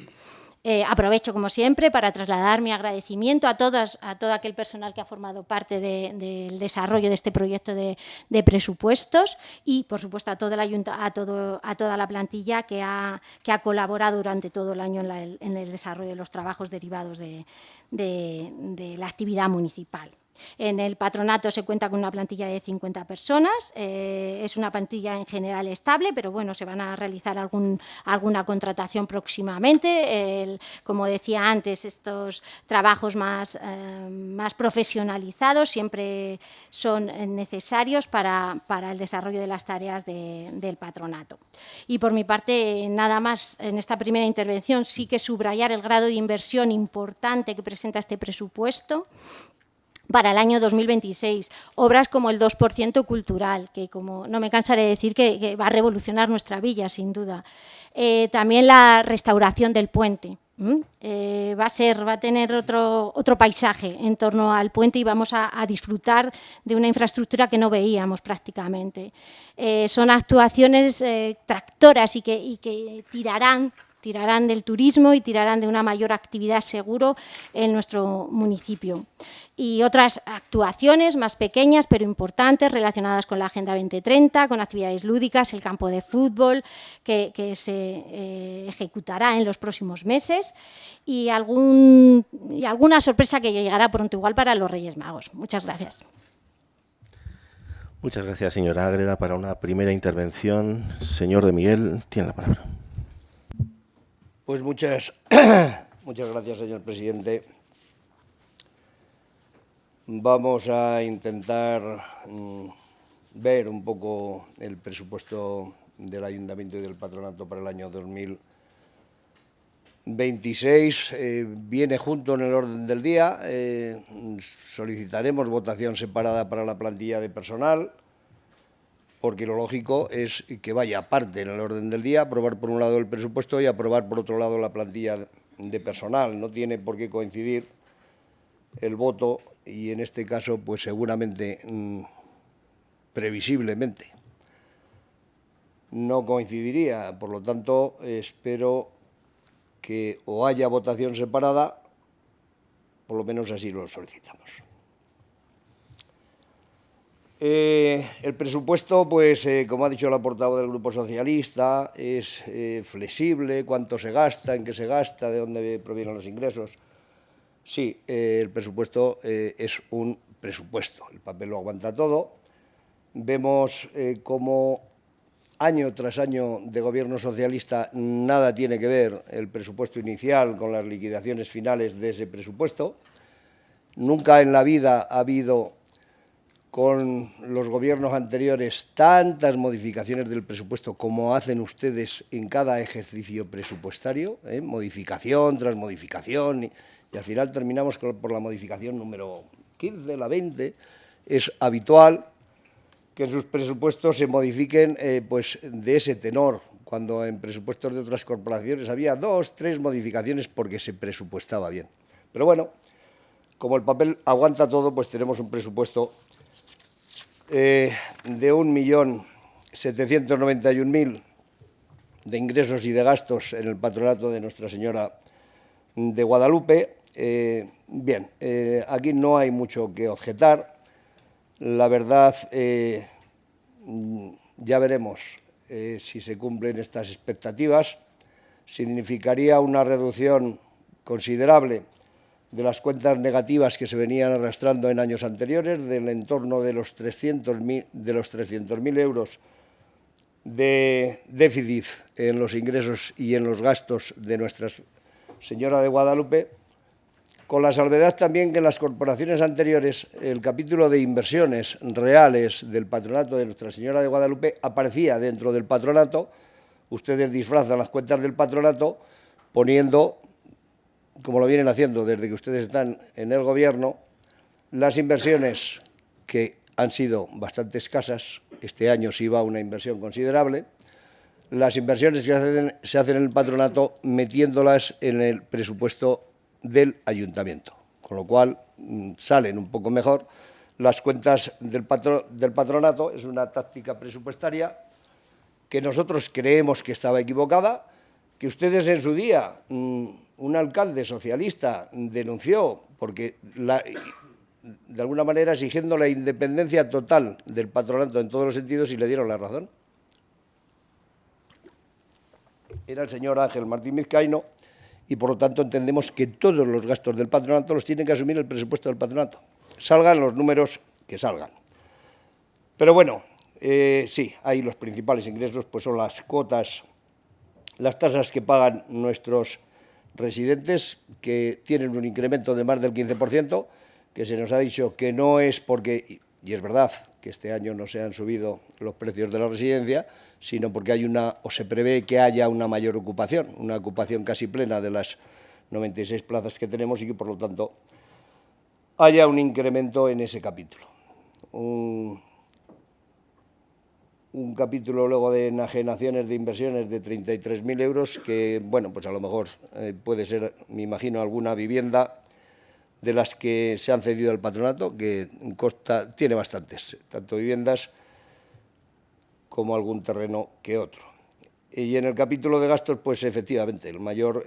S3: Aprovecho, como siempre, para trasladar mi agradecimiento a todo aquel personal que ha formado parte del desarrollo de este proyecto de presupuestos y, por supuesto, a toda la plantilla que ha colaborado durante todo el año en el desarrollo de los trabajos derivados de la actividad municipal. En el patronato se cuenta con una plantilla de 50 personas, es una plantilla en general estable, pero bueno, se van a realizar alguna contratación próximamente. Como decía antes, estos trabajos más profesionalizados siempre son necesarios para el desarrollo de las tareas del patronato. Y por mi parte, nada más en esta primera intervención, sí que subrayar el grado de inversión importante que presenta este presupuesto para el año 2026, obras como el 2% cultural, que como no me cansaré de decir que va a revolucionar nuestra villa, sin duda. También la restauración del puente. Va a tener otro paisaje en torno al puente y vamos a disfrutar de una infraestructura que no veíamos prácticamente. Son actuaciones tractoras y que tirarán del turismo y tirarán de una mayor actividad seguro en nuestro municipio. Y otras actuaciones más pequeñas pero importantes relacionadas con la Agenda 2030, con actividades lúdicas, el campo de fútbol que se ejecutará en los próximos meses y alguna sorpresa que llegará pronto igual para los Reyes Magos. Muchas gracias.
S1: Muchas gracias, señora Ágreda. Para una primera intervención, señor de Miguel, tiene la palabra.
S4: Pues muchas gracias, señor presidente. Vamos a intentar ver un poco el presupuesto del Ayuntamiento y del Patronato para el año 2026. Viene junto en el orden del día. Solicitaremos votación separada para la plantilla de personal, porque lo lógico es que vaya aparte en el orden del día, aprobar por un lado el presupuesto y aprobar por otro lado la plantilla de personal. No tiene por qué coincidir el voto y en este caso, pues seguramente, previsiblemente, no coincidiría. Por lo tanto, espero que o haya votación separada, por lo menos así lo solicitamos. El presupuesto, pues, como ha dicho la portavoz del Grupo Socialista, es flexible, cuánto se gasta, en qué se gasta, de dónde provienen los ingresos. Sí, el presupuesto es un presupuesto, el papel lo aguanta todo. Vemos cómo año tras año de gobierno socialista nada tiene que ver el presupuesto inicial con las liquidaciones finales de ese presupuesto. Nunca en la vida ha habido, con los gobiernos anteriores, tantas modificaciones del presupuesto como hacen ustedes en cada ejercicio presupuestario, modificación tras modificación, y al final terminamos por la modificación número 15, la 20. Es habitual que en sus presupuestos se modifiquen pues de ese tenor, cuando en presupuestos de otras corporaciones había 2, 3 modificaciones porque se presupuestaba bien. Pero bueno, como el papel aguanta todo, pues tenemos un presupuesto de 1.791.000 de ingresos y de gastos en el patronato de Nuestra Señora de Guadalupe. Bien, aquí no hay mucho que objetar. La verdad, ya veremos si se cumplen estas expectativas. Significaría una reducción considerable de las cuentas negativas que se venían arrastrando en años anteriores, del entorno de los 300.000 euros de déficit en los ingresos y en los gastos de señora de Guadalupe, con la salvedad también que en las corporaciones anteriores el capítulo de inversiones reales del patronato de Nuestra Señora de Guadalupe aparecía dentro del patronato. Ustedes disfrazan las cuentas del patronato poniendo, como lo vienen haciendo desde que ustedes están en el Gobierno, las inversiones que han sido bastante escasas. Este año sí va una inversión considerable. Las inversiones que se hacen en el patronato metiéndolas en el presupuesto del ayuntamiento, con lo cual salen un poco mejor las cuentas del patronato. Es una táctica presupuestaria que nosotros creemos que estaba equivocada, que ustedes en su día, un alcalde socialista denunció, porque de alguna manera exigiendo la independencia total del patronato en todos los sentidos, y le dieron la razón. Era el señor Ángel Martín Vizcaíno, y por lo tanto entendemos que todos los gastos del patronato los tiene que asumir el presupuesto del patronato, salgan los números que salgan. Pero bueno, sí, ahí los principales ingresos pues son las cuotas, las tasas que pagan nuestros residentes, que tienen un incremento de más del 15%, que se nos ha dicho que no es porque, y es verdad que este año no se han subido los precios de la residencia, sino porque hay o se prevé que haya una mayor ocupación, una ocupación casi plena de las 96 plazas que tenemos, y que por lo tanto haya un incremento en ese capítulo. Un capítulo luego de enajenaciones de inversiones de 33.000 euros, que, bueno, pues a lo mejor puede ser, me imagino, alguna vivienda de las que se han cedido al patronato, que tiene bastantes, tanto viviendas como algún terreno que otro. Y en el capítulo de gastos, pues efectivamente, el mayor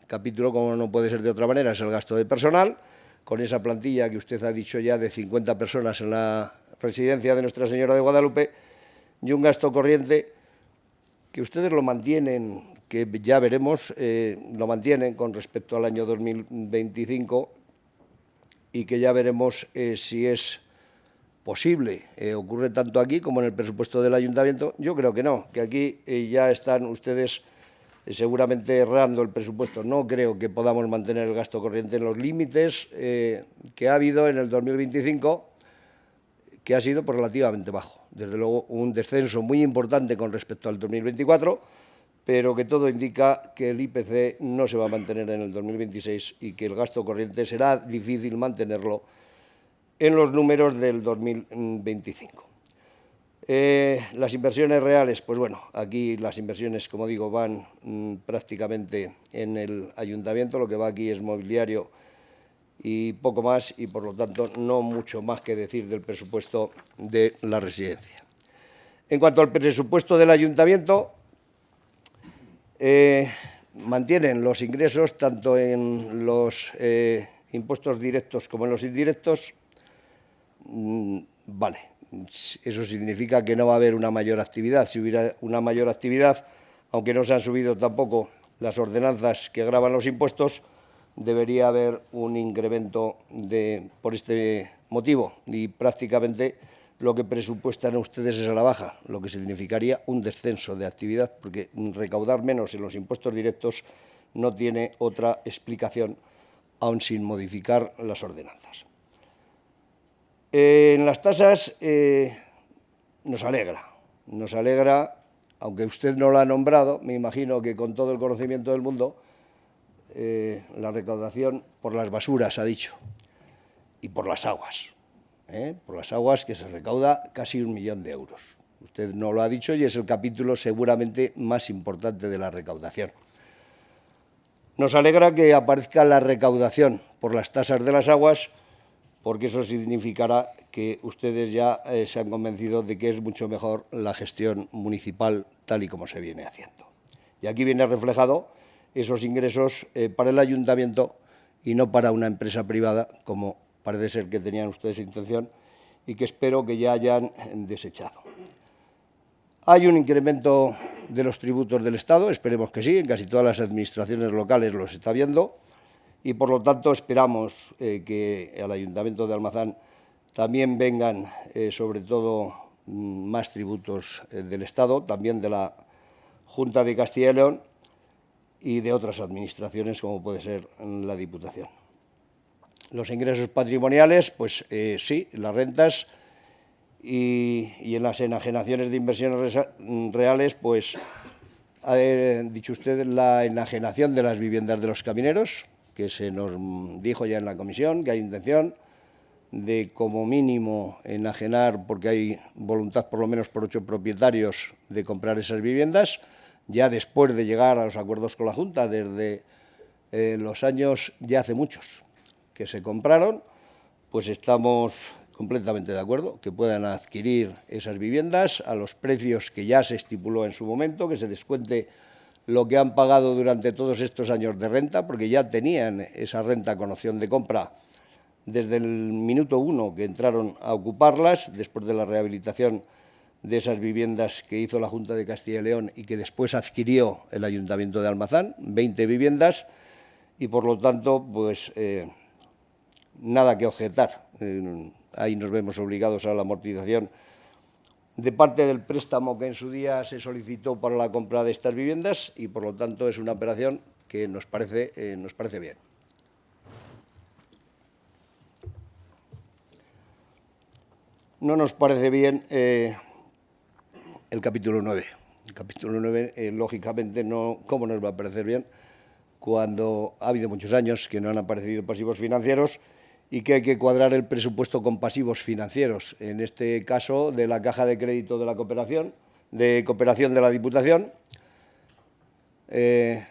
S4: capítulo, como no puede ser de otra manera, es el gasto de personal, con esa plantilla que usted ha dicho ya de 50 personas en la residencia de Nuestra Señora de Guadalupe, y un gasto corriente que ustedes lo mantienen, que ya veremos, lo mantienen con respecto al año 2025, y que ya veremos si es posible. Ocurre tanto aquí como en el presupuesto del ayuntamiento. Yo creo que no, que aquí ya están ustedes seguramente errando el presupuesto. No creo que podamos mantener el gasto corriente en los límites que ha habido en el 2025, que ha sido pues, relativamente bajo. Desde luego, un descenso muy importante con respecto al 2024, pero que todo indica que el IPC no se va a mantener en el 2026 y que el gasto corriente será difícil mantenerlo en los números del 2025. Las inversiones reales, pues bueno, aquí las inversiones, como digo, van prácticamente en el ayuntamiento. Lo que va aquí es mobiliario y poco más, y por lo tanto no mucho más que decir del presupuesto de la residencia. En cuanto al presupuesto del ayuntamiento, mantienen los ingresos tanto en los impuestos directos como en los indirectos. Vale, eso significa que no va a haber una mayor actividad. Si hubiera una mayor actividad, aunque no se han subido tampoco las ordenanzas que gravan los impuestos, debería haber un incremento por este motivo, y prácticamente lo que presupuestan ustedes es a la baja, lo que significaría un descenso de actividad, porque recaudar menos en los impuestos directos no tiene otra explicación, aun sin modificar las ordenanzas. En las tasas nos alegra, aunque usted no lo ha nombrado, me imagino que con todo el conocimiento del mundo, la recaudación por las basuras, ha dicho, y por las aguas. Por las aguas, que se recauda casi 1 millón de euros. Usted no lo ha dicho y es el capítulo seguramente más importante de la recaudación. Nos alegra que aparezca la recaudación por las tasas de las aguas, porque eso significará que ustedes ya se han convencido de que es mucho mejor la gestión municipal tal y como se viene haciendo. Y aquí viene reflejado esos ingresos para el ayuntamiento y no para una empresa privada, como parece ser que tenían ustedes intención y que espero que ya hayan desechado. Hay un incremento de los tributos del Estado, esperemos que sí, en casi todas las administraciones locales los está viendo, y por lo tanto esperamos que al Ayuntamiento de Almazán también vengan sobre todo más tributos del Estado, también de la Junta de Castilla y León, y de otras administraciones, como puede ser la Diputación. Los ingresos patrimoniales, pues sí, las rentas y en las enajenaciones de inversiones reales, pues ha dicho usted la enajenación de las viviendas de los camineros, que se nos dijo ya en la comisión que hay intención de como mínimo enajenar, porque hay voluntad por lo menos por 8 propietarios de comprar esas viviendas, ya después de llegar a los acuerdos con la Junta, desde los años, ya hace muchos, que se compraron, pues estamos completamente de acuerdo que puedan adquirir esas viviendas a los precios que ya se estipuló en su momento, que se descuente lo que han pagado durante todos estos años de renta, porque ya tenían esa renta con opción de compra desde el minuto 1 que entraron a ocuparlas, después de la rehabilitación de esas viviendas que hizo la Junta de Castilla y León y que después adquirió el Ayuntamiento de Almazán, 20 viviendas, y por lo tanto, pues nada que objetar. Ahí nos vemos obligados a la amortización de parte del préstamo que en su día se solicitó para la compra de estas viviendas y, por lo tanto, es una operación que nos parece bien. No nos parece bien el capítulo 9. El capítulo 9, lógicamente, no. ¿Cómo nos va a parecer bien cuando ha habido muchos años que no han aparecido pasivos financieros y que hay que cuadrar el presupuesto con pasivos financieros? En este caso, de la caja de crédito de la cooperación de la Diputación, de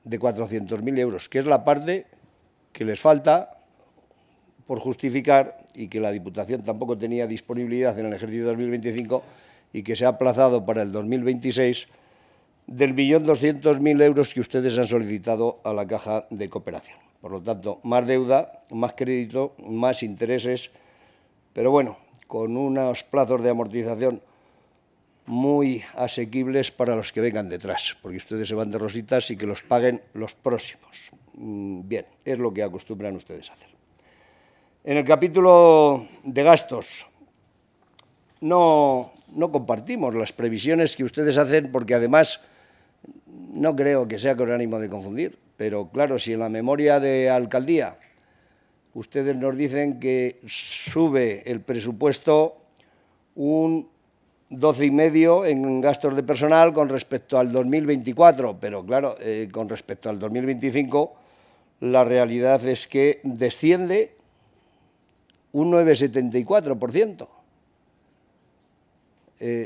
S4: 400.000 euros, que es la parte que les falta por justificar y que la Diputación tampoco tenía disponibilidad en el ejercicio 2025 y que se ha aplazado para el 2026, del 1.200.000 euros que ustedes han solicitado a la Caja de Cooperación. Por lo tanto, más deuda, más crédito, más intereses, pero bueno, con unos plazos de amortización muy asequibles para los que vengan detrás, porque ustedes se van de rositas y que los paguen los próximos. Bien, es lo que acostumbran ustedes a hacer. En el capítulo de gastos, no compartimos las previsiones que ustedes hacen, porque además no creo que sea con ánimo de confundir, pero claro, si en la memoria de alcaldía ustedes nos dicen que sube el presupuesto un 12,5 en gastos de personal con respecto al 2024, pero claro, con respecto al 2025, la realidad es que desciende un 9,74%.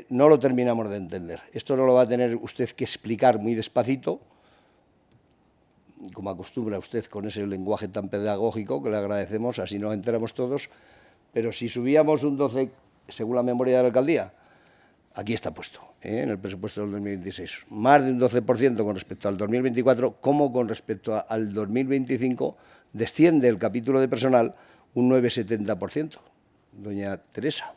S4: No lo terminamos de entender. Esto no lo va a tener usted que explicar muy despacito, como acostumbra usted con ese lenguaje tan pedagógico, que le agradecemos, así nos enteramos todos, pero si subíamos un 12, según la memoria de la alcaldía, aquí está puesto, en el presupuesto del 2026, más de un 12% con respecto al 2024, como con respecto al 2025 desciende el capítulo de personal un 9,70%. Doña Teresa,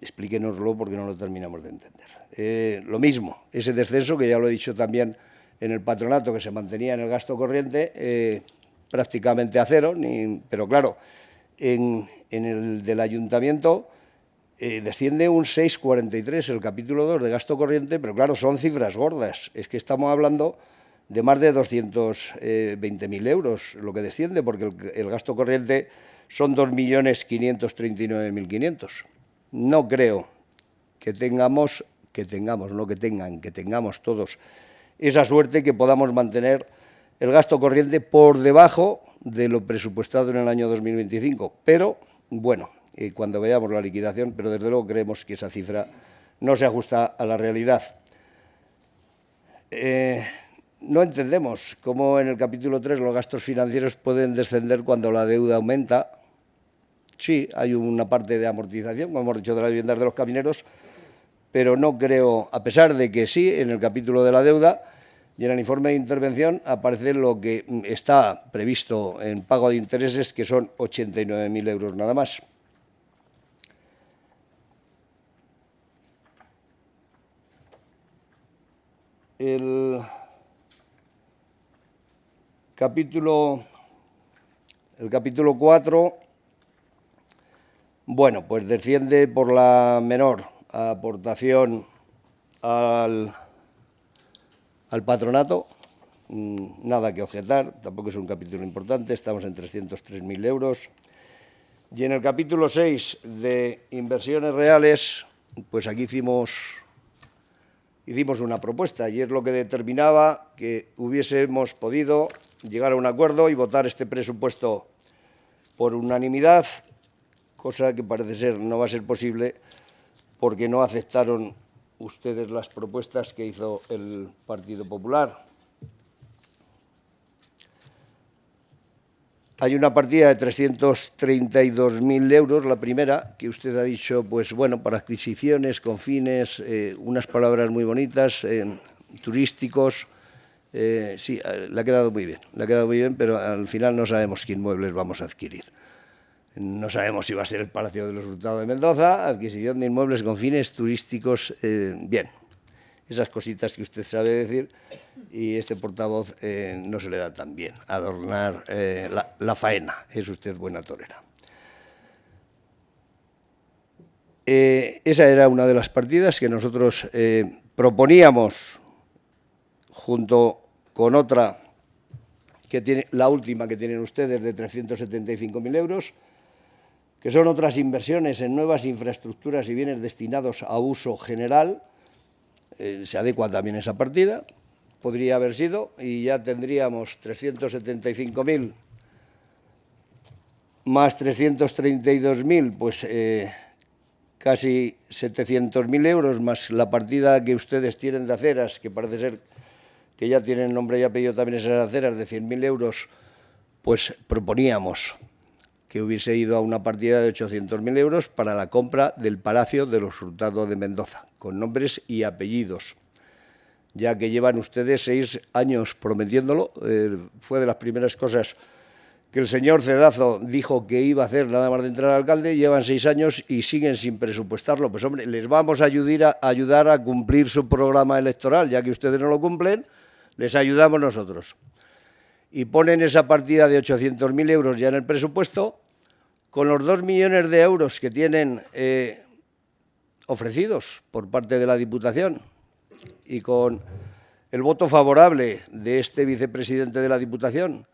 S4: explíquenoslo porque no lo terminamos de entender. Lo mismo, ese descenso, que ya lo he dicho también en el patronato, que se mantenía en el gasto corriente prácticamente a cero, pero claro, en el del ayuntamiento desciende un 6,43 el capítulo 2 de gasto corriente, pero claro, son cifras gordas. Es que estamos hablando de más de 220.000 euros lo que desciende, porque el gasto corriente son 2.539.500. No creo que tengamos todos esa suerte, que podamos mantener el gasto corriente por debajo de lo presupuestado en el año 2025. Pero, bueno, cuando veamos la liquidación, pero desde luego creemos que esa cifra no se ajusta a la realidad. No entendemos cómo en el capítulo 3 los gastos financieros pueden descender cuando la deuda aumenta. Sí, hay una parte de amortización, como hemos dicho, de las viviendas de los camineros, pero no creo, a pesar de que sí, en el capítulo de la deuda y en el informe de intervención aparece lo que está previsto en pago de intereses, que son 89.000 euros nada más. El capítulo 4, bueno, pues desciende por la menor aportación al Al patronato, nada que objetar, tampoco es un capítulo importante, estamos en 303.000 euros. Y en el capítulo 6 de inversiones reales, pues aquí hicimos una propuesta y es lo que determinaba que hubiésemos podido llegar a un acuerdo y votar este presupuesto por unanimidad, cosa que parece ser no va a ser posible porque no aceptaron ustedes las propuestas que hizo el Partido Popular. Hay una partida de 332.000 euros, la primera, que usted ha dicho, pues bueno, para adquisiciones, con fines, unas palabras muy bonitas, turísticos. Sí, le ha quedado muy bien, pero al final no sabemos qué inmuebles vamos a adquirir. No sabemos si va a ser el Palacio de los Hurtado de Mendoza, adquisición de inmuebles con fines turísticos, bien. Esas cositas que usted sabe decir y este portavoz no se le da tan bien, adornar la faena, es usted buena torera. Esa era una de las partidas que nosotros proponíamos junto con otra, que tiene la última que tienen ustedes de 375.000 euros, que son otras inversiones en nuevas infraestructuras y bienes destinados a uso general. Se adecua también esa partida, podría haber sido, y ya tendríamos 375.000 más 332.000, pues casi 700.000 euros, más la partida que ustedes tienen de aceras, que parece ser que ya tienen nombre y apellido también esas aceras, de 100.000 euros, pues proponíamos que hubiese ido a una partida de 800.000 euros para la compra del Palacio de los Hurtado de Mendoza, con nombres y apellidos, ya que llevan ustedes 6 años prometiéndolo. Fue de las primeras cosas que el señor Cedazo dijo que iba a hacer nada más de entrar al alcalde, llevan 6 años y siguen sin presupuestarlo. Pues hombre, les vamos a ayudar a cumplir su programa electoral, ya que ustedes no lo cumplen, les ayudamos nosotros. Y ponen esa partida de 800.000 euros ya en el presupuesto, con los 2 millones de euros que tienen ofrecidos por parte de la Diputación y con el voto favorable de este vicepresidente de la Diputación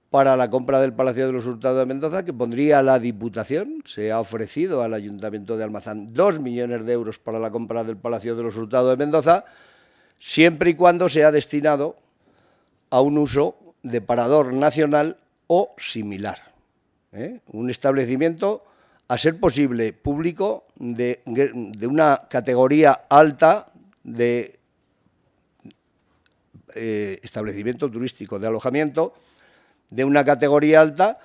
S4: para la compra del Palacio de los Hurtado de Mendoza, que pondría la Diputación, se ha ofrecido al Ayuntamiento de Almazán 2 millones de euros para la compra del Palacio de los Hurtado de Mendoza, siempre y cuando sea destinado a un uso de parador nacional o similar. Un establecimiento, a ser posible, público, de una categoría alta de establecimiento turístico, de alojamiento, de una categoría alta,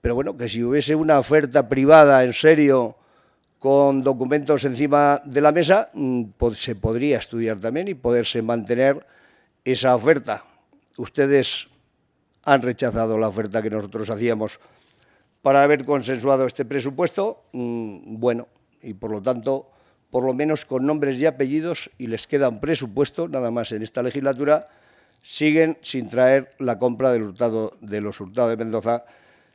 S4: pero bueno, que si hubiese una oferta privada en serio, con documentos encima de la mesa, pues se podría estudiar también y poderse mantener esa oferta. Ustedes han rechazado la oferta que nosotros hacíamos para haber consensuado este presupuesto, bueno, y por lo tanto, por lo menos con nombres y apellidos, y les queda un presupuesto, nada más en esta legislatura, siguen sin traer la compra de los Hurtado de Mendoza,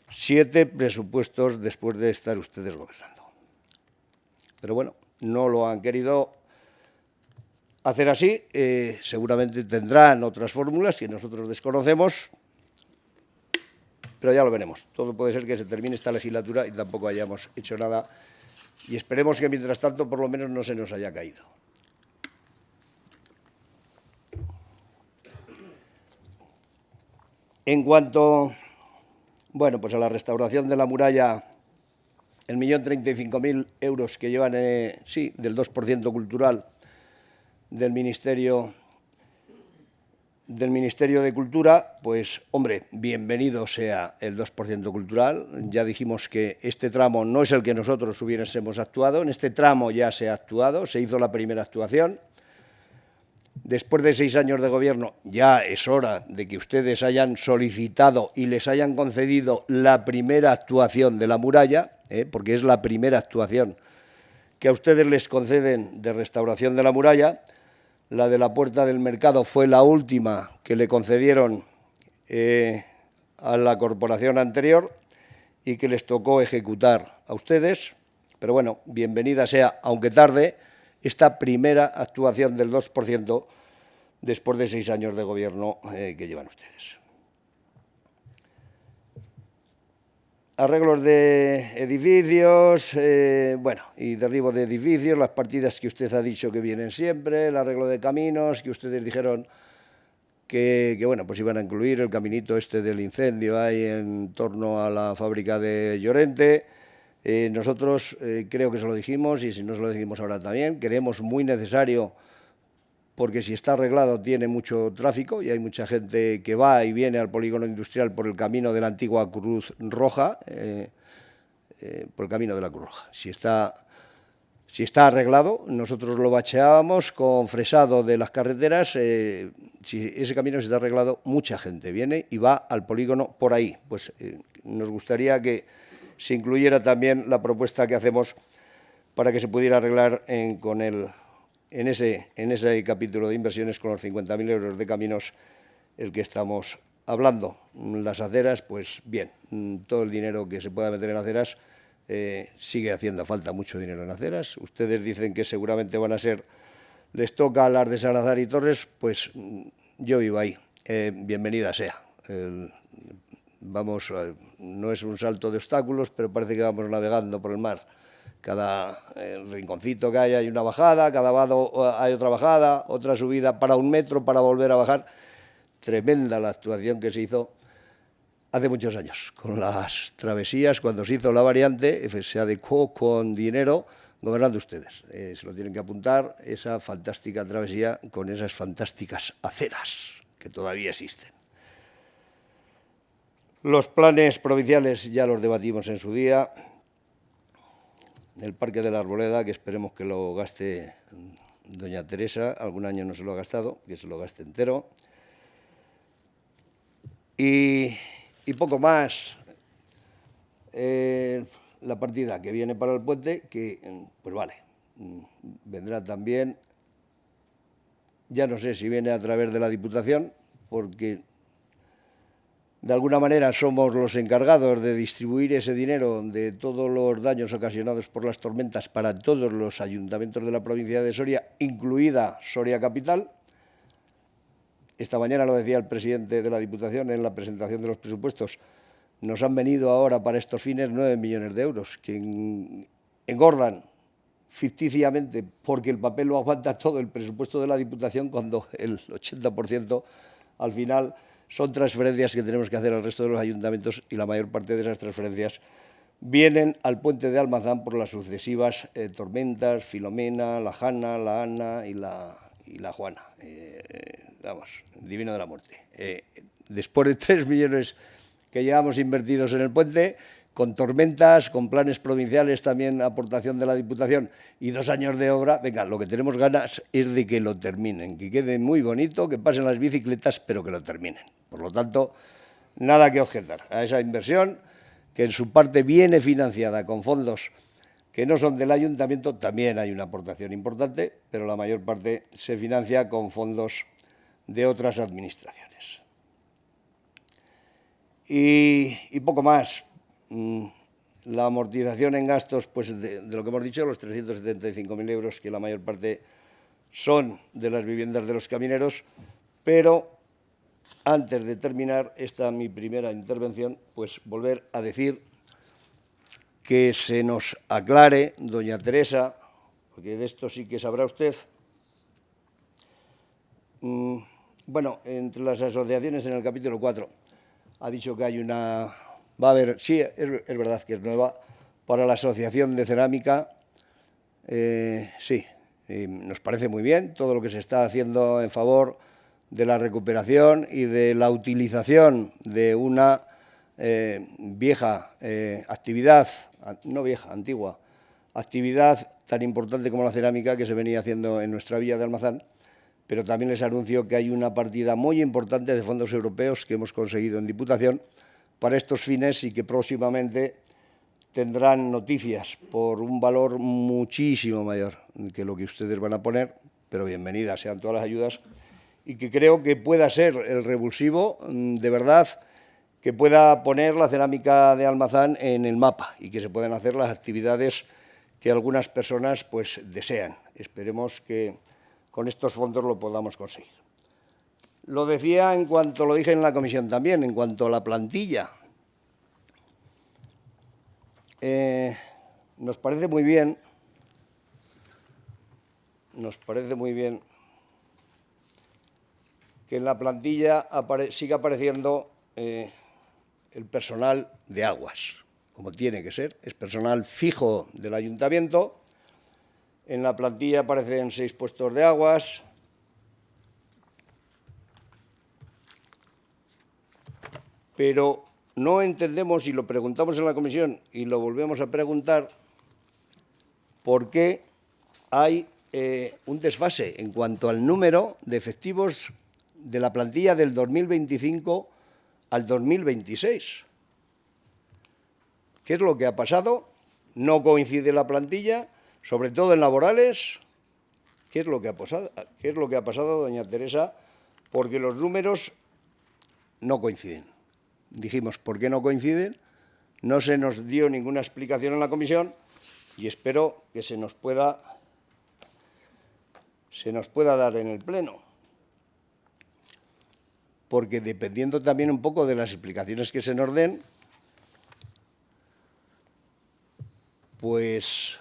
S4: 7 presupuestos después de estar ustedes gobernando. Pero bueno, no lo han querido hacer así, seguramente tendrán otras fórmulas que nosotros desconocemos, pero ya lo veremos. Todo puede ser que se termine esta legislatura y tampoco hayamos hecho nada. Y esperemos que, mientras tanto, por lo menos no se nos haya caído. En cuanto, bueno, pues a la restauración de la muralla, el 1.035.000 euros que llevan, sí, del 2% cultural del Ministerio de Cultura, pues, hombre, bienvenido sea el 2% cultural. Ya dijimos que este tramo no es el que nosotros hubiésemos actuado, en este tramo ya se ha actuado, se hizo la primera actuación. Después de 6 años de gobierno, ya es hora de que ustedes hayan solicitado y les hayan concedido la primera actuación de la muralla, porque es la primera actuación que a ustedes les conceden de restauración de la muralla. La de la Puerta del Mercado fue la última que le concedieron a la corporación anterior y que les tocó ejecutar a ustedes. Pero bueno, bienvenida sea, aunque tarde, esta primera actuación del 2% después de 6 años de gobierno que llevan ustedes. Arreglos de edificios, y derribo de edificios, las partidas que usted ha dicho que vienen siempre, el arreglo de caminos, que ustedes dijeron que pues iban a incluir el caminito este del incendio ahí en torno a la fábrica de Llorente. Nosotros creo que se lo dijimos, y si no se lo decimos ahora también, creemos muy necesario, porque si está arreglado tiene mucho tráfico y hay mucha gente que va y viene al polígono industrial por el camino de la antigua Cruz Roja, por el camino de la Cruz Roja. Si está arreglado, nosotros lo bacheábamos con fresado de las carreteras. Si ese camino está arreglado, mucha gente viene y va al polígono por ahí. Pues nos gustaría que se incluyera también la propuesta que hacemos para que se pudiera arreglar en ese capítulo de inversiones con los 50.000 euros de caminos el que estamos hablando. Las aceras, pues bien, todo el dinero que se pueda meter en aceras sigue haciendo falta mucho dinero en aceras. Ustedes dicen que seguramente les toca a las de Salazar y Torres, pues yo vivo ahí. Bienvenida sea. No es un salto de obstáculos, pero parece que vamos navegando por el mar. Cada rinconcito que hay una bajada, cada vado hay otra bajada, otra subida para 1 metro para volver a bajar. Tremenda la actuación que se hizo hace muchos años con las travesías. Cuando se hizo la variante, se adecuó con dinero gobernando ustedes. Se lo tienen que apuntar, esa fantástica travesía con esas fantásticas aceras que todavía existen. Los planes provinciales ya los debatimos en su día. El Parque de la Arboleda, que esperemos que lo gaste doña Teresa, algún año no se lo ha gastado, que se lo gaste entero. Y poco más. La partida que viene para el puente, que pues vale, vendrá también, ya no sé si viene a través de la Diputación, porque de alguna manera somos los encargados de distribuir ese dinero de todos los daños ocasionados por las tormentas para todos los ayuntamientos de la provincia de Soria, incluida Soria Capital. Esta mañana lo decía el presidente de la Diputación en la presentación de los presupuestos. Nos han venido ahora para estos fines 9 millones de euros, que engordan ficticiamente porque el papel lo aguanta todo el presupuesto de la Diputación, cuando el 80% al final son transferencias que tenemos que hacer al resto de los ayuntamientos, y la mayor parte de esas transferencias vienen al puente de Almazán por las sucesivas tormentas, Filomena, la Jana, la Ana y la Juana. Vamos, divino de la muerte. Después de 3 millones que llevamos invertidos en el puente, con tormentas, con planes provinciales, también aportación de la Diputación y 2 años de obra, venga, lo que tenemos ganas es de que lo terminen, que quede muy bonito, que pasen las bicicletas, pero que lo terminen. Por lo tanto, nada que objetar a esa inversión, que en su parte viene financiada con fondos que no son del ayuntamiento. También hay una aportación importante, pero la mayor parte se financia con fondos de otras administraciones. Y poco más. La amortización en gastos, pues de lo que hemos dicho, los 375.000 euros, que la mayor parte son de las viviendas de los camineros. Pero antes de terminar mi primera intervención, pues volver a decir que se nos aclare, doña Teresa, porque de esto sí que sabrá usted. Entre las asociaciones en el capítulo 4 ha dicho que hay va a haber, sí, es verdad que es nueva, para la Asociación de Cerámica. Sí, nos parece muy bien todo lo que se está haciendo en favor de la recuperación y de la utilización de una vieja actividad, no vieja, antigua, actividad tan importante como la cerámica que se venía haciendo en nuestra villa de Almazán. Pero también les anuncio que hay una partida muy importante de fondos europeos que hemos conseguido en Diputación para estos fines, y que próximamente tendrán noticias por un valor muchísimo mayor que lo que ustedes van a poner, pero bienvenidas sean todas las ayudas, y que creo que pueda ser el revulsivo de verdad, que pueda poner la cerámica de Almazán en el mapa y que se puedan hacer las actividades que algunas personas pues desean. Esperemos que con estos fondos lo podamos conseguir. Lo decía en cuanto, lo dije en la comisión también, en cuanto a la plantilla. Nos parece muy bien que en la plantilla siga apareciendo el personal de aguas, como tiene que ser. Es personal fijo del ayuntamiento. En la plantilla aparecen 6 puestos de aguas. Pero no entendemos, y lo preguntamos en la comisión y lo volvemos a preguntar, por qué hay un desfase en cuanto al número de efectivos de la plantilla del 2025 al 2026. ¿Qué es lo que ha pasado? No coincide la plantilla, sobre todo en laborales. ¿Qué es lo que ha pasado? ¿Qué es lo que ha pasado, doña Teresa? Porque los números no coinciden. Dijimos, ¿por qué no coinciden? No se nos dio ninguna explicación en la comisión y espero que se nos pueda dar en el Pleno. Porque dependiendo también un poco de las explicaciones que se nos den, pues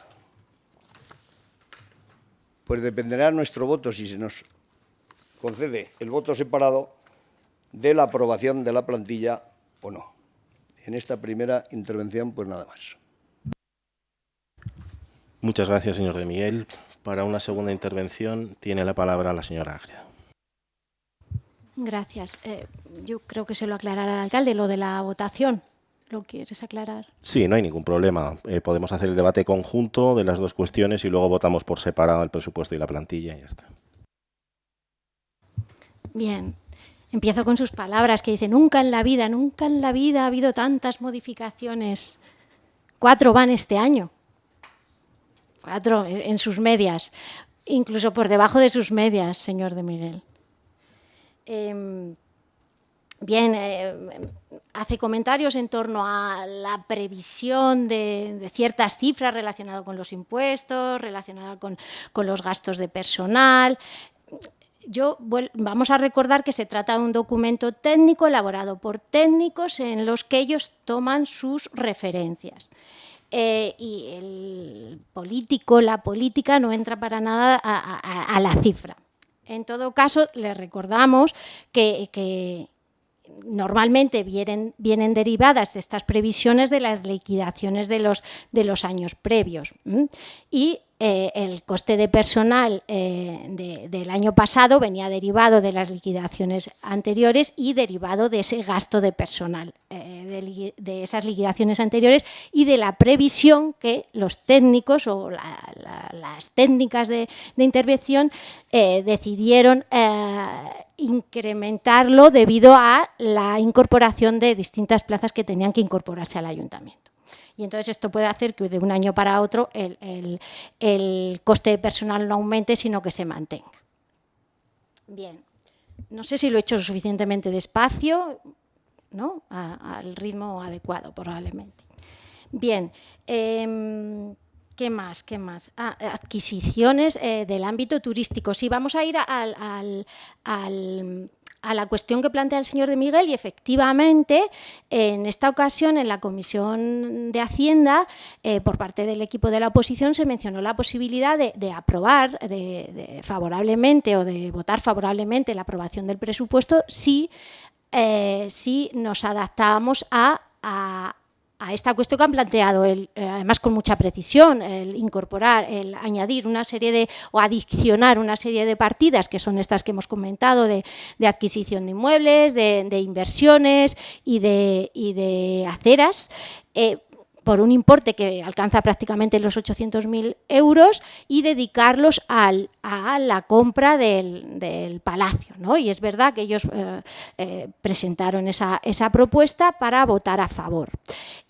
S4: dependerá nuestro voto, si se nos concede el voto separado, de la aprobación de la plantilla o no. En esta primera intervención, pues nada más.
S1: Muchas gracias, señor de Miguel. Para una segunda intervención tiene la palabra la señora Ágreda.
S3: Gracias. Yo creo que se lo aclarará el alcalde, lo de la votación. ¿Lo quieres aclarar?
S1: Sí, no hay ningún problema. Podemos hacer el debate conjunto de las dos cuestiones y luego votamos por separado el presupuesto y la plantilla y ya está.
S3: Bien. Empiezo con sus palabras, que dice, nunca en la vida ha habido tantas modificaciones. 4 van este año. 4 en sus medias. Incluso por debajo de sus medias, señor de Miguel. Hace comentarios en torno a la previsión de ciertas cifras relacionadas con los impuestos, relacionadas con los gastos de personal. Vamos a recordar que se trata de un documento técnico elaborado por técnicos en los que ellos toman sus referencias. Y el político, la política, no entra para nada a la cifra. En todo caso, les recordamos que normalmente vienen derivadas de estas previsiones de las liquidaciones de los años previos. Y el coste de personal del año pasado venía derivado de las liquidaciones anteriores y derivado de ese gasto de personal, de esas liquidaciones anteriores y de la previsión que los técnicos o las técnicas de intervención decidieron incrementarlo debido a la incorporación de distintas plazas que tenían que incorporarse al ayuntamiento. Y entonces esto puede hacer que de un año para otro el coste de personal no aumente, sino que se mantenga. Bien, no sé si lo he hecho suficientemente despacio, ¿no? Al ritmo adecuado, probablemente. Bien, ¿qué más? Adquisiciones del ámbito turístico. Sí, vamos a ir a la cuestión que plantea el señor de Miguel y efectivamente en esta ocasión en la Comisión de Hacienda por parte del equipo de la oposición se mencionó la posibilidad de aprobar favorablemente o de votar favorablemente la aprobación del presupuesto si nos adaptábamos a esta cuestión que han planteado, además con mucha precisión, el incorporar, el añadir una serie o adicionar una serie de partidas, que son estas que hemos comentado, de adquisición de inmuebles, de inversiones y de aceras, por un importe que alcanza prácticamente los 800.000 euros y dedicarlos a la compra del palacio, ¿no? Y es verdad que ellos presentaron esa propuesta para votar a favor.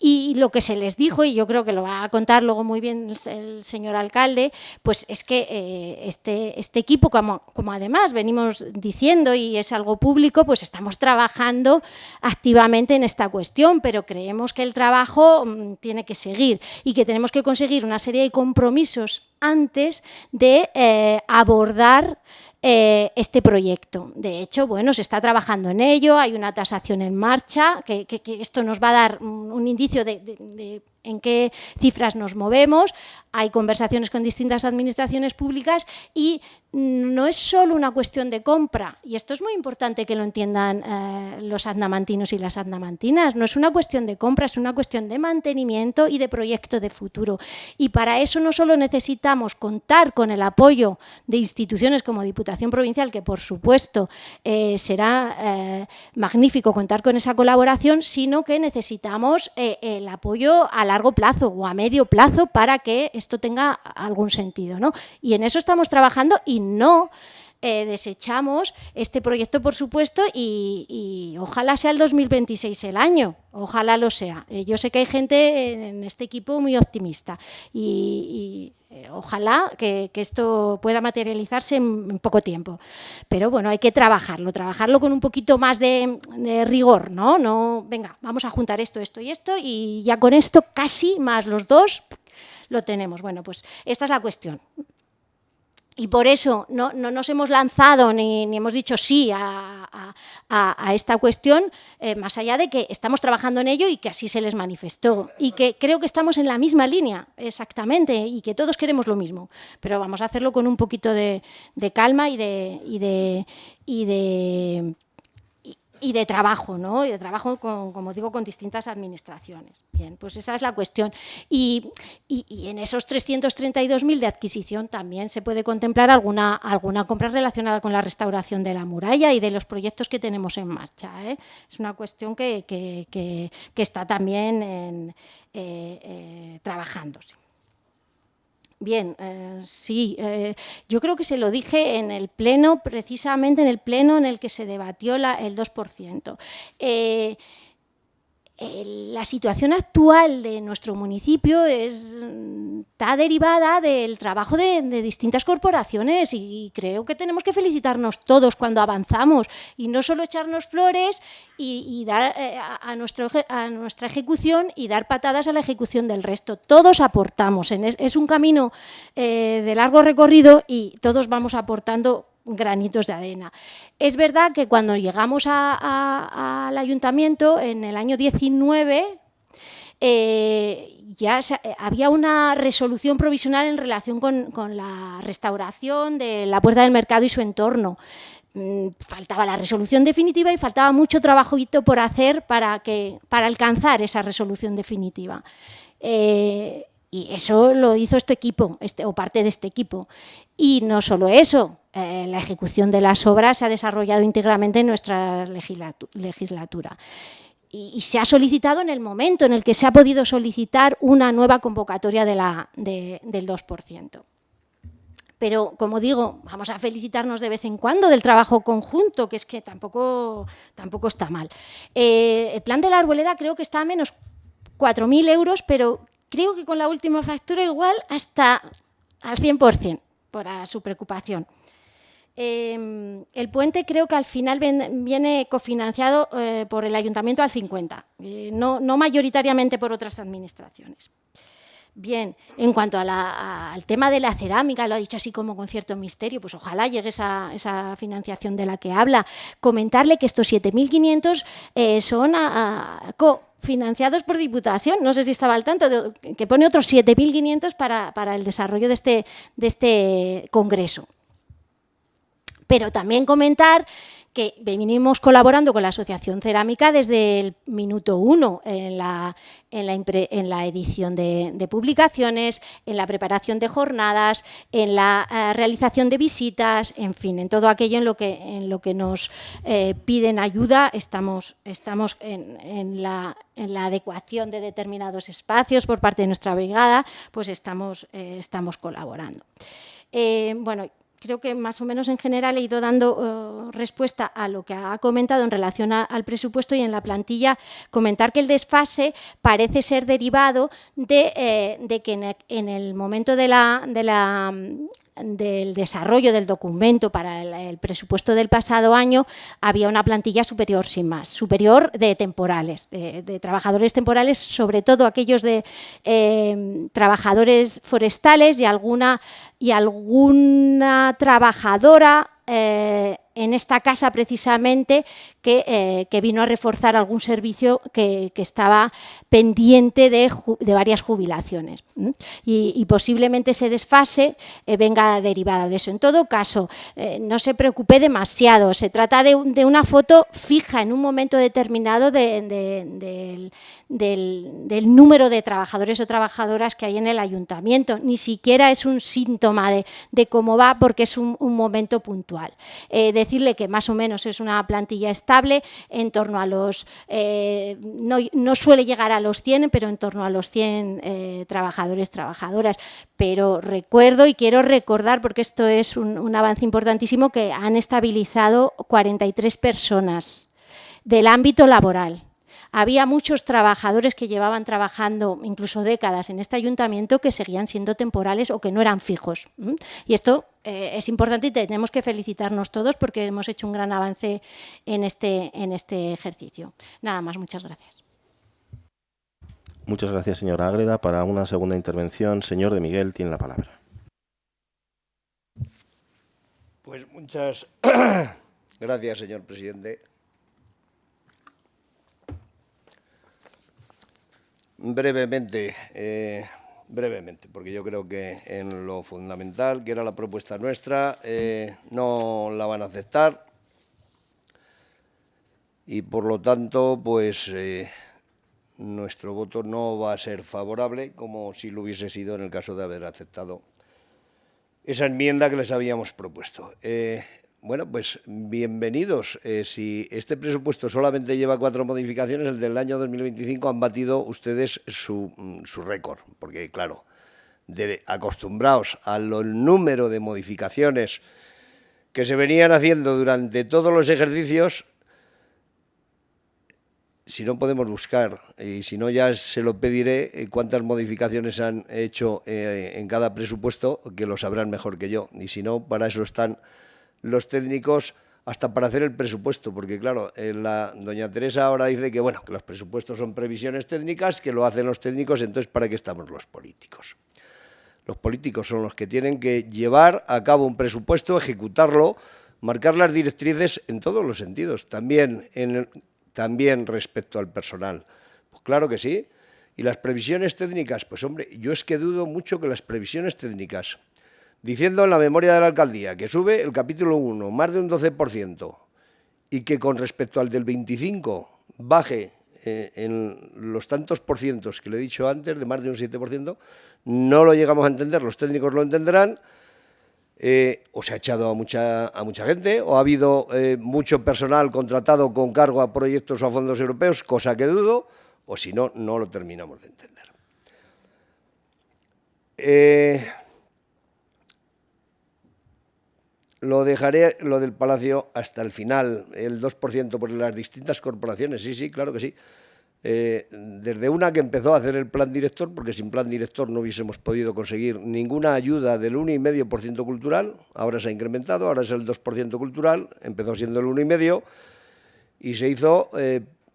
S3: Y lo que se les dijo, y yo creo que lo va a contar luego muy bien el señor alcalde, pues es que este equipo, como además venimos diciendo y es algo público, pues estamos trabajando activamente en esta cuestión, pero creemos que el trabajo tiene que seguir y que tenemos que conseguir una serie de compromisos antes de abordar este proyecto. De hecho, bueno, se está trabajando en ello, hay una tasación en marcha, que esto nos va a dar un indicio de en qué cifras nos movemos, hay conversaciones con distintas administraciones públicas y no es solo una cuestión de compra, y esto es muy importante que lo entiendan los adnamantinos y las adnamantinas, no es una cuestión de compra, es una cuestión de mantenimiento y de proyecto de futuro. Y para eso no solo necesitamos contar con el apoyo de instituciones como Diputación Provincial, que por supuesto será magnífico contar con esa colaboración, sino que necesitamos el apoyo a largo plazo o a medio plazo para que esto tenga algún sentido, ¿no? Y en eso estamos trabajando y no desechamos este proyecto, por supuesto, y ojalá sea el 2026 el año, ojalá lo sea. Yo sé que hay gente en este equipo muy optimista y ojalá que esto pueda materializarse en poco tiempo. Pero bueno, hay que trabajarlo con un poquito más de rigor, ¿no? No, venga, vamos a juntar esto, esto y esto, y ya con esto casi más los dos lo tenemos. Bueno, pues esta es la cuestión. Y por eso no nos hemos lanzado ni hemos dicho sí a esta cuestión, más allá de que estamos trabajando en ello y que así se les manifestó. Y que creo que estamos en la misma línea, exactamente, y que todos queremos lo mismo. Pero vamos a hacerlo con un poquito de calma y de trabajo, ¿no? Y de trabajo, como digo, con distintas administraciones. Bien, pues esa es la cuestión. Y en esos 332.000 de adquisición también se puede contemplar alguna compra relacionada con la restauración de la muralla y de los proyectos que tenemos en marcha, ¿eh? Es una cuestión que está también trabajándose. Bien, sí, yo creo que se lo dije en el pleno, precisamente en el pleno en el que se debatió el 2%. La situación actual de nuestro municipio está derivada del trabajo de distintas corporaciones y creo que tenemos que felicitarnos todos cuando avanzamos y no solo echarnos flores y dar a nuestra ejecución y dar patadas a la ejecución del resto. Todos aportamos, es un camino de largo recorrido y todos vamos aportando granitos de arena. Es verdad que cuando llegamos al ayuntamiento en el año 19 ya había una resolución provisional en relación con la restauración de la Puerta del Mercado y su entorno. Faltaba la resolución definitiva y faltaba mucho trabajito por hacer para alcanzar esa resolución definitiva. Y eso lo hizo este equipo, o parte de este equipo. Y no solo eso, la ejecución de las obras se ha desarrollado íntegramente en nuestra legislatura. Y se ha solicitado en el momento en el que se ha podido solicitar una nueva convocatoria del 2%. Pero, como digo, vamos a felicitarnos de vez en cuando del trabajo conjunto, que es que tampoco está mal. El plan de la Arboleda creo que está a menos 4.000 euros, pero creo que con la última factura igual hasta al 100%, por su preocupación. El puente creo que al final viene cofinanciado por el ayuntamiento al 50%, no mayoritariamente por otras administraciones. Bien, en cuanto al tema de la cerámica, lo ha dicho así como con cierto misterio, pues ojalá llegue esa financiación de la que habla. Comentarle que estos 7.500 son cofinanciados por Diputación, no sé si estaba al tanto, que pone otros 7.500 para el desarrollo de este congreso. Pero también comentar que venimos colaborando con la Asociación Cerámica desde el minuto 1 en la edición de publicaciones, en la preparación de jornadas, en la realización de visitas, en fin, en todo aquello en lo que nos piden ayuda, estamos en la adecuación de determinados espacios por parte de nuestra brigada, pues estamos colaborando. Bueno, creo que más o menos en general he ido dando respuesta a lo que ha comentado en relación al presupuesto y en la plantilla. Comentar que el desfase parece ser derivado de que en el momento de la desarrollo del documento para el presupuesto del pasado año, había una plantilla superior sin más, superior de temporales, de trabajadores temporales, sobre todo aquellos de trabajadores forestales y alguna trabajadora en esta casa precisamente que vino a reforzar algún servicio que estaba pendiente de varias jubilaciones y posiblemente ese desfase venga derivado de eso. En todo caso, no se preocupe demasiado, se trata de una foto fija en un momento determinado del número de trabajadores o trabajadoras que hay en el ayuntamiento, ni siquiera es un síntoma de cómo va porque es un momento puntual. Decirle que más o menos es una plantilla estable, en torno a los, no suele llegar a los 100, pero en torno a los 100 trabajadores, trabajadoras. Pero recuerdo y quiero recordar, porque esto es un avance importantísimo, que han estabilizado 43 personas del ámbito laboral. Había muchos trabajadores que llevaban trabajando incluso décadas en este ayuntamiento que seguían siendo temporales o que no eran fijos. Y esto es importante y tenemos que felicitarnos todos porque hemos hecho un gran avance en este ejercicio. Nada más, muchas gracias.
S1: Muchas gracias, señora Ágreda. Para una segunda intervención, señor de Miguel, tiene la palabra.
S4: Pues muchas gracias, señor presidente. Brevemente, porque yo creo que en lo fundamental, que era la propuesta nuestra, no la van a aceptar y, por lo tanto, pues nuestro voto no va a ser favorable, como si lo hubiese sido en el caso de haber aceptado esa enmienda que les habíamos propuesto. Bueno, pues bienvenidos. Si este presupuesto solamente lleva 4 modificaciones, el del año 2025 han batido ustedes su récord, porque claro, acostumbrados al número de modificaciones que se venían haciendo durante todos los ejercicios, si no podemos buscar, y si no ya se lo pediré, cuántas modificaciones han hecho en cada presupuesto, que lo sabrán mejor que yo, y si no, para eso están los técnicos hasta para hacer el presupuesto, porque claro, doña Teresa ahora dice que bueno, que los presupuestos son previsiones técnicas, que lo hacen los técnicos, entonces ¿para qué estamos los políticos? Los políticos son los que tienen que llevar a cabo un presupuesto, ejecutarlo, marcar las directrices en todos los sentidos, también respecto al personal. Pues claro que sí. Y las previsiones técnicas, pues hombre, yo es que dudo mucho que las previsiones técnicas, diciendo en la memoria de la alcaldía que sube el capítulo 1 más de un 12% y que con respecto al del 25 baje en los tantos por cientos que le he dicho antes, de más de un 7%, no lo llegamos a entender, los técnicos lo entenderán, o se ha echado a mucha gente, o ha habido mucho personal contratado con cargo a proyectos o a fondos europeos, cosa que dudo, o si no, no lo terminamos de entender. Lo dejaré, lo del Palacio, hasta el final, el 2% por las distintas corporaciones, sí, claro que sí. Desde una que empezó a hacer el plan director, porque sin plan director no hubiésemos podido conseguir ninguna ayuda del 1,5% cultural, ahora se ha incrementado, ahora es el 2% cultural, empezó siendo el 1,5% y se hizo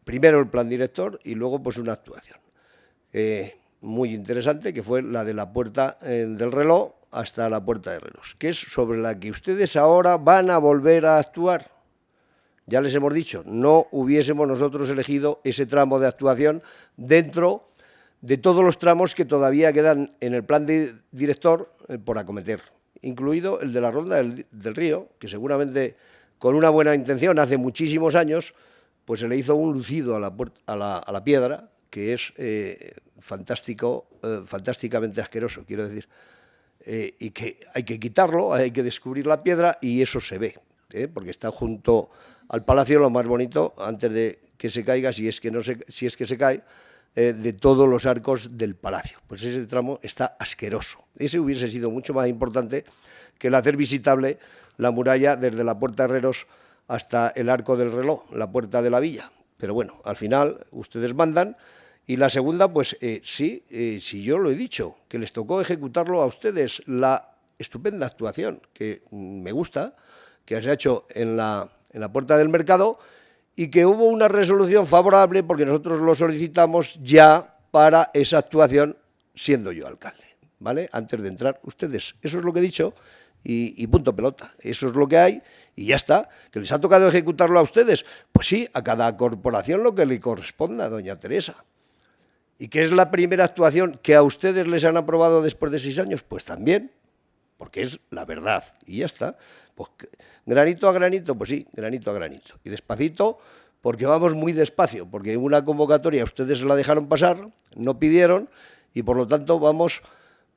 S4: primero el plan director y luego pues una actuación muy interesante, que fue la de la Puerta del Reloj hasta la Puerta de Herreros, que es sobre la que ustedes ahora van a volver a actuar. Ya les hemos dicho, no hubiésemos nosotros elegido ese tramo de actuación dentro de todos los tramos que todavía quedan en el plan director por acometer, incluido el de la Ronda del Río, que seguramente con una buena intención hace muchísimos años, pues se le hizo un lucido a la piedra, que es fantásticamente asqueroso, quiero decir, y que hay que quitarlo, hay que descubrir la piedra y eso se ve, porque está junto al Palacio lo más bonito, antes de que se caiga, si es que se cae, de todos los arcos del Palacio. Pues ese tramo está asqueroso. Ese hubiese sido mucho más importante que el hacer visitable la muralla desde la Puerta de Herreros hasta el Arco del Reloj, la Puerta de la Villa. Pero bueno, al final ustedes mandan. Y la segunda, pues sí, yo lo he dicho, que les tocó ejecutarlo a ustedes, la estupenda actuación que me gusta, que se ha hecho en la Puerta del Mercado y que hubo una resolución favorable porque nosotros lo solicitamos ya para esa actuación siendo yo alcalde, ¿vale? Antes de entrar ustedes. Eso es lo que he dicho y punto pelota. Eso es lo que hay y ya está. ¿Que les ha tocado ejecutarlo a ustedes? Pues sí, a cada corporación lo que le corresponda, doña Teresa. ¿Y qué es la primera actuación que a ustedes les han aprobado después de 6 años? Pues también, porque es la verdad. Y ya está. Pues granito a granito, pues sí, granito a granito. Y despacito, porque vamos muy despacio, porque una convocatoria ustedes la dejaron pasar, no pidieron, y por lo tanto vamos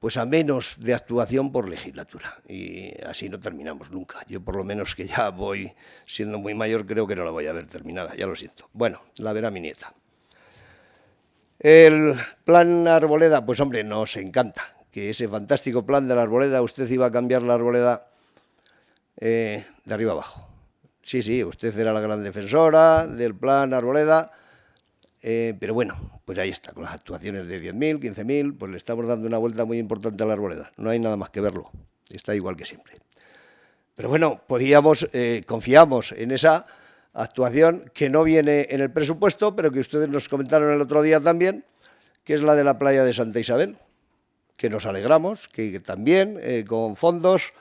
S4: pues a menos de actuación por legislatura. Y así no terminamos nunca. Yo por lo menos que ya voy siendo muy mayor, creo que no la voy a ver terminada, ya lo siento. Bueno, la verá mi nieta. El plan Arboleda, pues hombre, nos encanta que ese fantástico plan de la Arboleda, usted iba a cambiar la Arboleda de arriba abajo. Sí, usted era la gran defensora del plan Arboleda, pero bueno, pues ahí está, con las actuaciones de 10.000, 15.000, pues le estamos dando una vuelta muy importante a la Arboleda. No hay nada más que verlo, está igual que siempre. Pero bueno, confiamos en esa actuación que no viene en el presupuesto, pero que ustedes nos comentaron el otro día también, que es la de la playa de Santa Isabel, que nos alegramos, que también con fondos,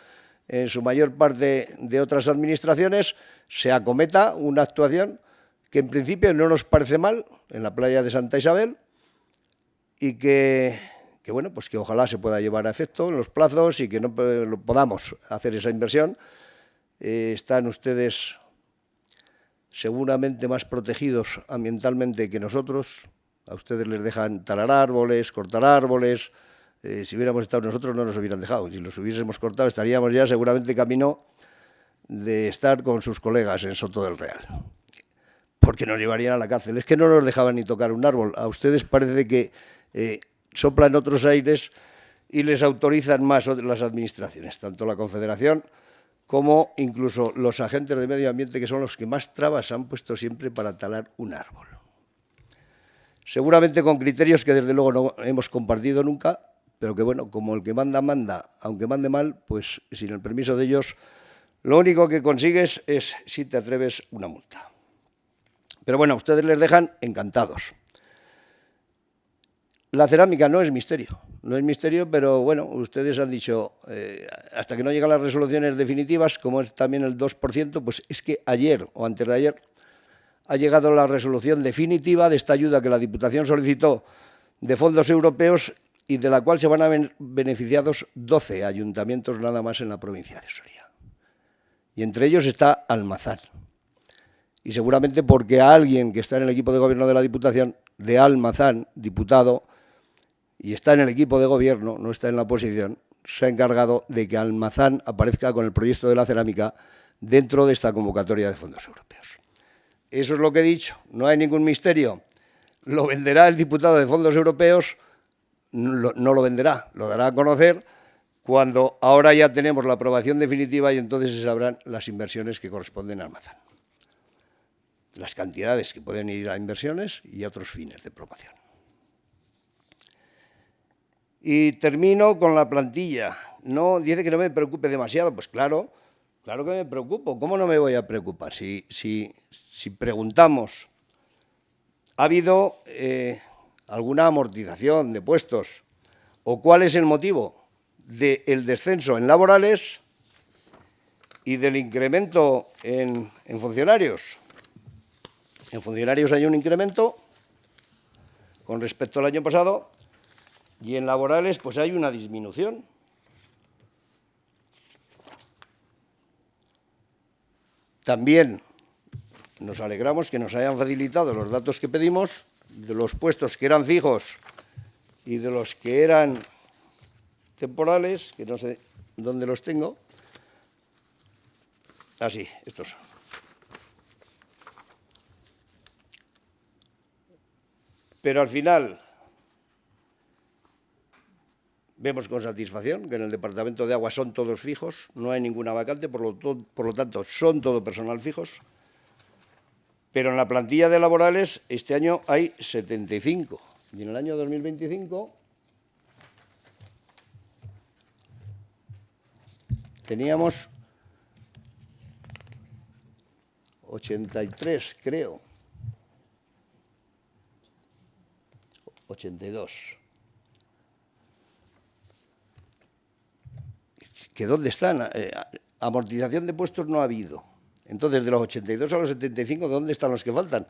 S4: en su mayor parte de otras administraciones, se acometa una actuación que en principio no nos parece mal en la playa de Santa Isabel y que bueno, pues que ojalá se pueda llevar a efecto en los plazos y que no podamos hacer esa inversión. Están ustedes seguramente más protegidos ambientalmente que nosotros. A ustedes les dejan talar árboles, cortar árboles. Si hubiéramos estado nosotros no nos hubieran dejado. Si los hubiésemos cortado estaríamos ya seguramente camino de estar con sus colegas en Soto del Real, porque nos llevarían a la cárcel. Es que no nos dejaban ni tocar un árbol. A ustedes parece que soplan otros aires y les autorizan más las administraciones, tanto la Confederación como incluso los agentes de medio ambiente, que son los que más trabas han puesto siempre para talar un árbol. Seguramente con criterios que desde luego no hemos compartido nunca, pero que bueno, como el que manda, manda, aunque mande mal, pues sin el permiso de ellos, lo único que consigues es, si te atreves, una multa. Pero bueno, a ustedes les dejan encantados. La cerámica no es misterio, pero bueno, ustedes han dicho, hasta que no llegan las resoluciones definitivas, como es también el 2%, pues es que ayer o antes de ayer ha llegado la resolución definitiva de esta ayuda que la Diputación solicitó de fondos europeos y de la cual se van a ver beneficiados 12 ayuntamientos nada más en la provincia de Soria. Y entre ellos está Almazán. Y seguramente porque a alguien que está en el equipo de gobierno de la Diputación, de Almazán, diputado, y está en el equipo de gobierno, no está en la oposición, se ha encargado de que Almazán aparezca con el proyecto de la cerámica dentro de esta convocatoria de fondos europeos. Eso es lo que he dicho, no hay ningún misterio. Lo venderá el diputado de fondos europeos, no lo venderá, lo dará a conocer cuando ahora ya tenemos la aprobación definitiva y entonces se sabrán las inversiones que corresponden a Almazán. Las cantidades que pueden ir a inversiones y a otros fines de promoción. Y termino con la plantilla. No, dice que no me preocupe demasiado. Pues claro que me preocupo. ¿Cómo no me voy a preocupar? Si preguntamos, ¿ha habido alguna amortización de puestos? ¿O cuál es el motivo del descenso en laborales y del incremento en funcionarios? En funcionarios hay un incremento con respecto al año pasado y en laborales pues hay una disminución. También nos alegramos que nos hayan facilitado los datos que pedimos de los puestos que eran fijos y de los que eran temporales, que no sé dónde los tengo. Así, estos son. Pero al final vemos con satisfacción que en el Departamento de Agua son todos fijos, no hay ninguna vacante, por lo tanto son todo personal fijos. Pero en la plantilla de laborales este año hay 75 y en el año 2025 teníamos 83, creo. 82. ¿Que dónde están? Amortización de puestos no ha habido. Entonces, de los 82 a los 75, ¿dónde están los que faltan?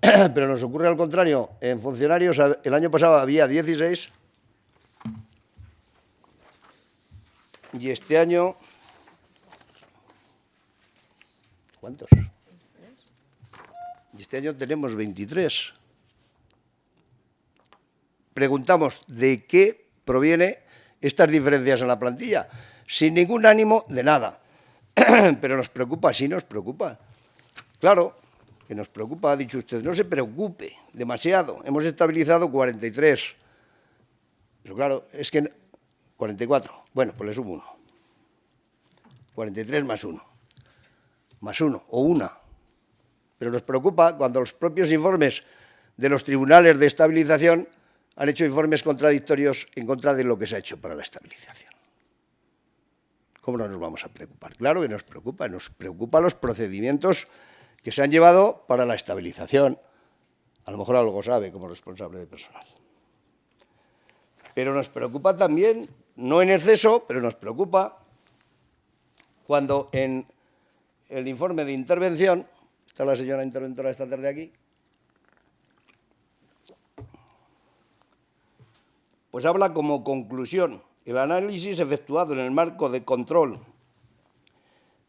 S4: Pero nos ocurre al contrario. En funcionarios, el año pasado había 16 y este año... ¿Cuántos? Y este año tenemos 23. Preguntamos de qué proviene estas diferencias en la plantilla, sin ningún ánimo de nada. Pero nos preocupa, sí nos preocupa. Claro que nos preocupa, ha dicho usted, no se preocupe demasiado. Hemos estabilizado 43. Pero claro, es que 44. Bueno, pues le sumo 1. 43 más 1. Más 1 o 1. Pero nos preocupa cuando los propios informes de los tribunales de estabilización han hecho informes contradictorios en contra de lo que se ha hecho para la estabilización. ¿Cómo no nos vamos a preocupar? Claro que nos preocupan los procedimientos que se han llevado para la estabilización. A lo mejor algo sabe como responsable de personal. Pero nos preocupa también, no en exceso, pero nos preocupa cuando en el informe de intervención, está la señora interventora esta tarde aquí, pues habla como conclusión: el análisis efectuado en el marco de control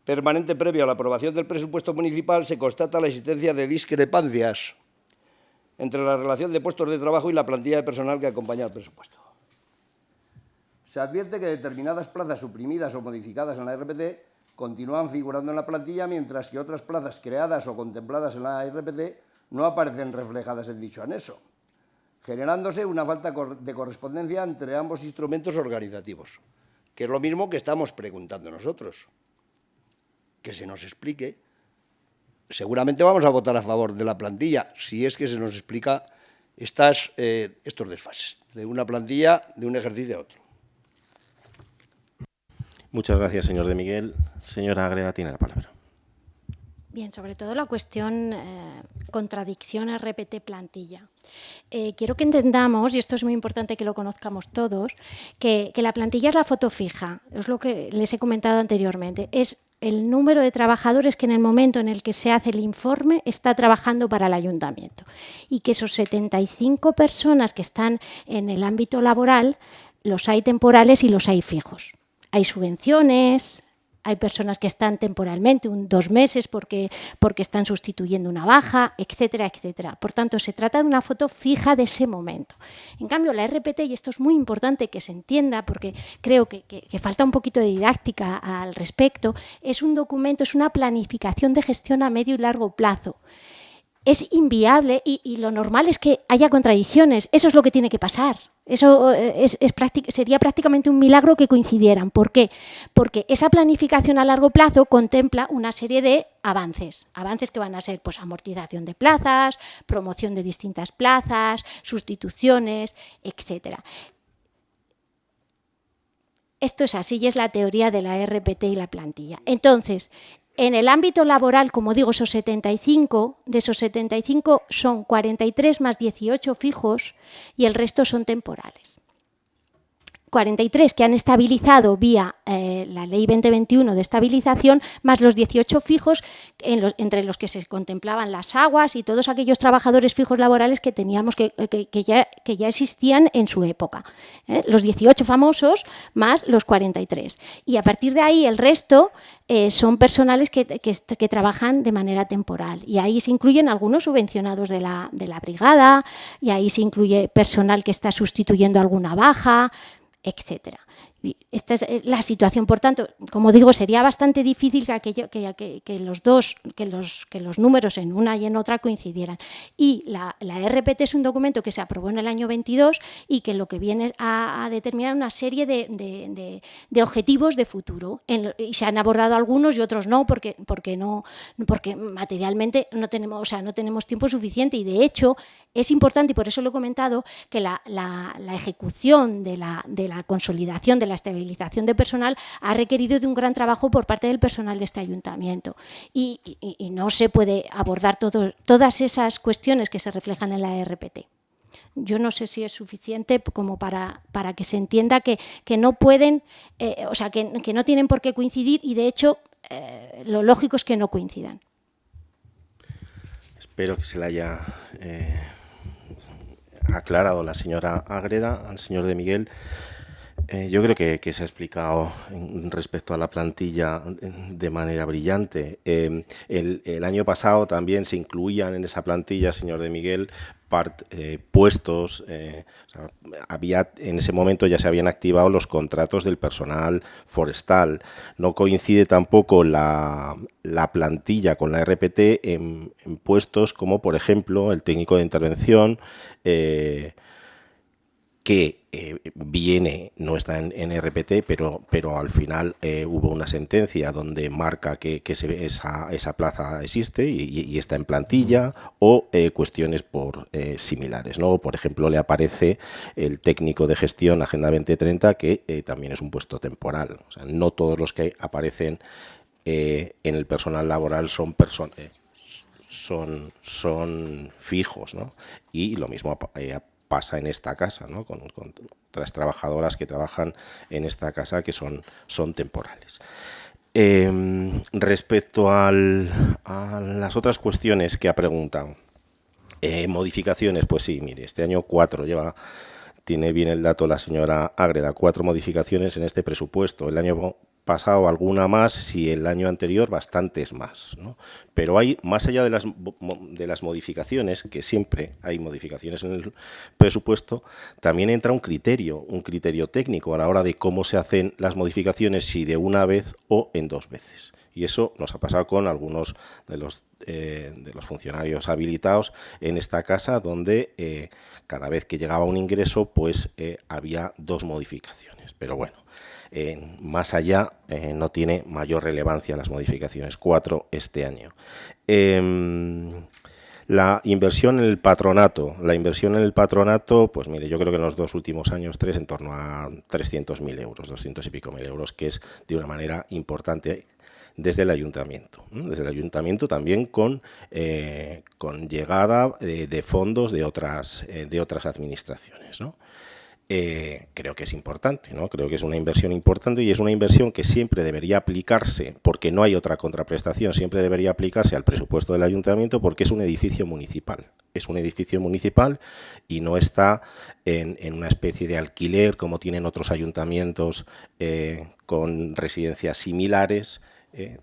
S4: permanente previo a la aprobación del presupuesto municipal se constata la existencia de discrepancias entre la relación de puestos de trabajo y la plantilla de personal que acompaña al presupuesto. Se advierte que determinadas plazas suprimidas o modificadas en la RPT continúan figurando en la plantilla, mientras que otras plazas creadas o contempladas en la RPT no aparecen reflejadas en dicho anexo, generándose una falta de correspondencia entre ambos instrumentos organizativos, que es lo mismo que estamos preguntando nosotros. Que se nos explique. Seguramente vamos a votar a favor de la plantilla, si es que se nos explica estos desfases de una plantilla de un ejercicio a otro.
S1: Muchas gracias, señor de Miguel. Señora Agreda tiene la palabra.
S3: Bien, sobre todo la cuestión contradicción RPT-plantilla. Quiero que entendamos, y esto es muy importante que lo conozcamos todos, que la plantilla es la foto fija, es lo que les he comentado anteriormente, es el número de trabajadores que en el momento en el que se hace el informe está trabajando para el ayuntamiento, y que esos 75 personas que están en el ámbito laboral, los hay temporales y los hay fijos. Hay subvenciones, hay personas que están temporalmente 2 meses porque están sustituyendo una baja, etcétera, etcétera. Por tanto, se trata de una foto fija de ese momento. En cambio, la RPT, y esto es muy importante que se entienda porque creo que falta un poquito de didáctica al respecto, es un documento, es una planificación de gestión a medio y largo plazo. Es inviable y lo normal es que haya contradicciones. Eso es lo que tiene que pasar. Eso sería prácticamente un milagro que coincidieran. ¿Por qué? Porque esa planificación a largo plazo contempla una serie de avances. Avances que van a ser pues, amortización de plazas, promoción de distintas plazas, sustituciones, etcétera. Esto es así y es la teoría de la RPT y la plantilla. Entonces, en el ámbito laboral, como digo, esos 75, de esos 75 son 43 más 18 fijos y el resto son temporales. 43 que han estabilizado vía la Ley 2021 de estabilización, más los 18 fijos entre los que se contemplaban las aguas y todos aquellos trabajadores fijos laborales que teníamos que ya existían en su época. Los 18 famosos más los 43. Y a partir de ahí el resto son personales que trabajan de manera temporal. Y ahí se incluyen algunos subvencionados de la brigada, y ahí se incluye personal que está sustituyendo alguna baja, etcétera. Esta es la situación. Por tanto, como digo, sería bastante difícil que los números en una y en otra coincidieran. Y la RPT es un documento que se aprobó en el año 22 y que lo que viene a determinar una serie de objetivos de futuro. Y se han abordado algunos y otros no, porque materialmente no tenemos tiempo suficiente. Y de hecho es importante, y por eso lo he comentado, que la ejecución de la consolidación de la estabilización de personal ha requerido de un gran trabajo por parte del personal de este ayuntamiento y no se puede abordar todas esas cuestiones que se reflejan en la RPT. Yo no sé si es suficiente como para que se entienda que no pueden, o sea, que no tienen por qué coincidir y, de hecho, lo lógico es que no coincidan.
S1: Espero que se le haya aclarado la señora Ágreda al señor de Miguel. Yo creo que se ha explicado respecto a la plantilla de manera brillante. El año pasado también se incluían en esa plantilla, señor de Miguel, puestos. O sea, había, en ese momento ya se habían activado los contratos del personal forestal. No coincide tampoco la plantilla con la RPT en puestos como, por ejemplo, el técnico de intervención, que no está en RPT, pero al final hubo una sentencia donde marca que esa plaza existe y está en plantilla, o cuestiones similares, ¿no? Por ejemplo, le aparece el técnico de gestión Agenda 2030, que también es un puesto temporal. O sea, no todos los que aparecen en el personal laboral son fijos, ¿no? Y lo mismo pasa en esta casa, ¿no? Con otras trabajadoras que trabajan en esta casa que son temporales. Respecto a las otras cuestiones que ha preguntado, modificaciones, pues sí, mire, este año 4 tiene bien el dato la señora Ágreda, 4 modificaciones en este presupuesto. El año pasado alguna más y el año anterior bastantes más, ¿no? Pero hay, más allá de las modificaciones, que siempre hay modificaciones en el presupuesto, también entra un criterio técnico a la hora de cómo se hacen las modificaciones, si de una vez o en 2 veces. Y eso nos ha pasado con algunos de los funcionarios habilitados en esta casa, donde cada vez que llegaba un ingreso, pues había 2 modificaciones. Pero bueno, más allá no tiene mayor relevancia las modificaciones, 4 este año. La inversión en el patronato. Pues mire, yo creo que en los 2 últimos años, 3, en torno a 300.000 euros, 200 y pico mil euros, que es de una manera importante desde el ayuntamiento. Desde el ayuntamiento también con llegada de fondos de otras administraciones, ¿no? Creo que es importante, ¿no? Creo que es una inversión importante y es una inversión que siempre debería aplicarse, porque no hay otra contraprestación, siempre debería aplicarse al presupuesto del ayuntamiento, porque es un edificio municipal. Es un edificio municipal y no está en una especie de alquiler como tienen otros ayuntamientos con residencias similares,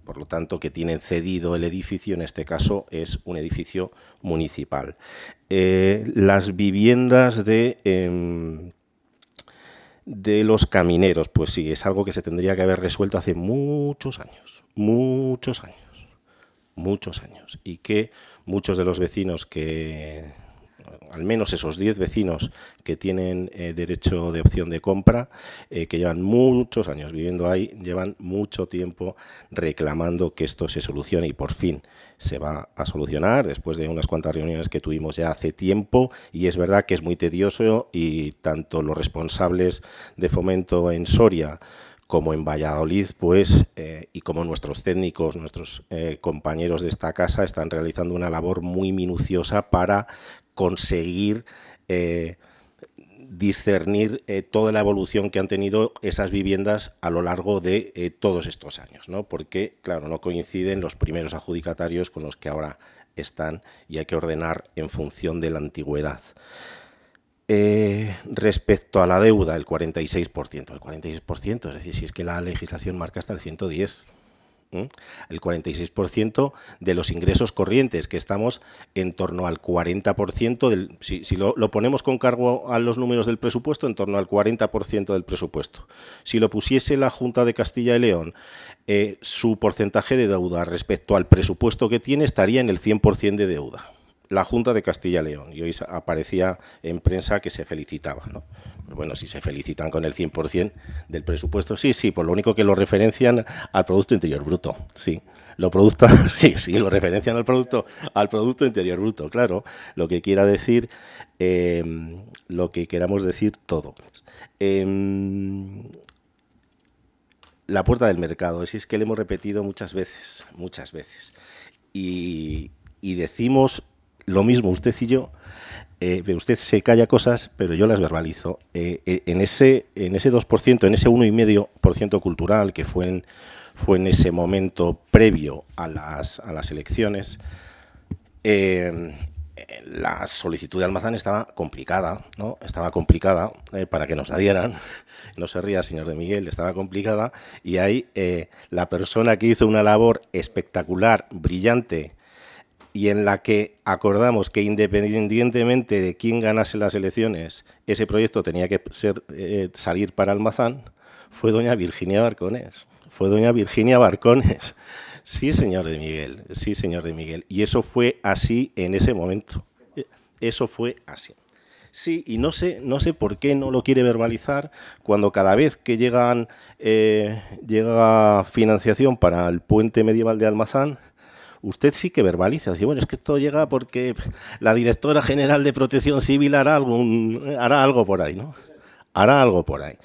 S1: por lo tanto, que tienen cedido el edificio. En este caso es un edificio municipal. Las viviendas de los camineros, pues sí, es algo que se tendría que haber resuelto hace muchos años, y que muchos de los vecinos al menos esos 10 vecinos que tienen derecho de opción de compra, que llevan muchos años viviendo ahí, llevan mucho tiempo reclamando que esto se solucione, y por fin se va a solucionar después de unas cuantas reuniones que tuvimos ya hace tiempo. Y es verdad que es muy tedioso, y tanto los responsables de Fomento en Soria como en Valladolid, pues, y como nuestros técnicos, nuestros compañeros de esta casa, están realizando una labor muy minuciosa para conseguir discernir toda la evolución que han tenido esas viviendas a lo largo de todos estos años, ¿no? Porque, claro, no coinciden los primeros adjudicatarios con los que ahora están, y hay que ordenar en función de la antigüedad. Respecto a la deuda, el 46%, es decir, si es que la legislación marca hasta el 110%. El 46% de los ingresos corrientes, que estamos en torno al 40%, si lo ponemos con cargo a los números del presupuesto, en torno al 40% del presupuesto. Si lo pusiese la Junta de Castilla y León, su porcentaje de deuda respecto al presupuesto que tiene estaría en el 100% de deuda. La Junta de Castilla y León, y hoy aparecía en prensa que se felicitaba, ¿no? Pero bueno, si se felicitan con el 100% del presupuesto, sí, por lo único que lo referencian al Producto Interior Bruto, sí. Lo referencian al Producto Interior Bruto, claro, lo que quiera decir, lo que queramos decir todo. la puerta del mercado. Si es que le hemos repetido muchas veces. Y decimos lo mismo usted y yo. Usted se calla cosas, pero yo las verbalizo. En ese 2%, en ese 1,5% cultural que fue en ese momento previo a las elecciones, la solicitud de Almazán estaba complicada, ¿no? Estaba complicada para que nos la dieran. No se ría, señor de Miguel, estaba complicada. Y ahí la persona que hizo una labor espectacular, brillante, y en la que acordamos que independientemente de quién ganase las elecciones, ese proyecto tenía que salir para Almazán, fue doña Virginia Barcones. Sí, señor de Miguel. Y eso fue así en ese momento. Eso fue así. Sí, y no sé por qué no lo quiere verbalizar cuando cada vez que llega financiación para el puente medieval de Almazán, usted sí que verbaliza. Dice, bueno, es que esto llega porque la directora general de Protección Civil hará algo por ahí, ¿no? Hará algo por ahí.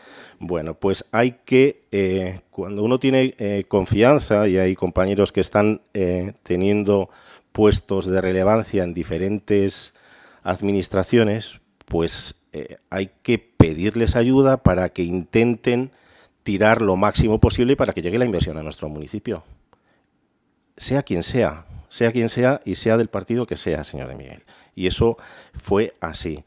S1: Bueno, pues hay que, cuando uno tiene confianza, y hay compañeros que están teniendo puestos de relevancia en diferentes administraciones, pues hay que pedirles ayuda para que intenten tirar lo máximo posible para que llegue la inversión a nuestro municipio. Sea quien sea y sea del partido que sea, señor de Miguel. Y eso fue así.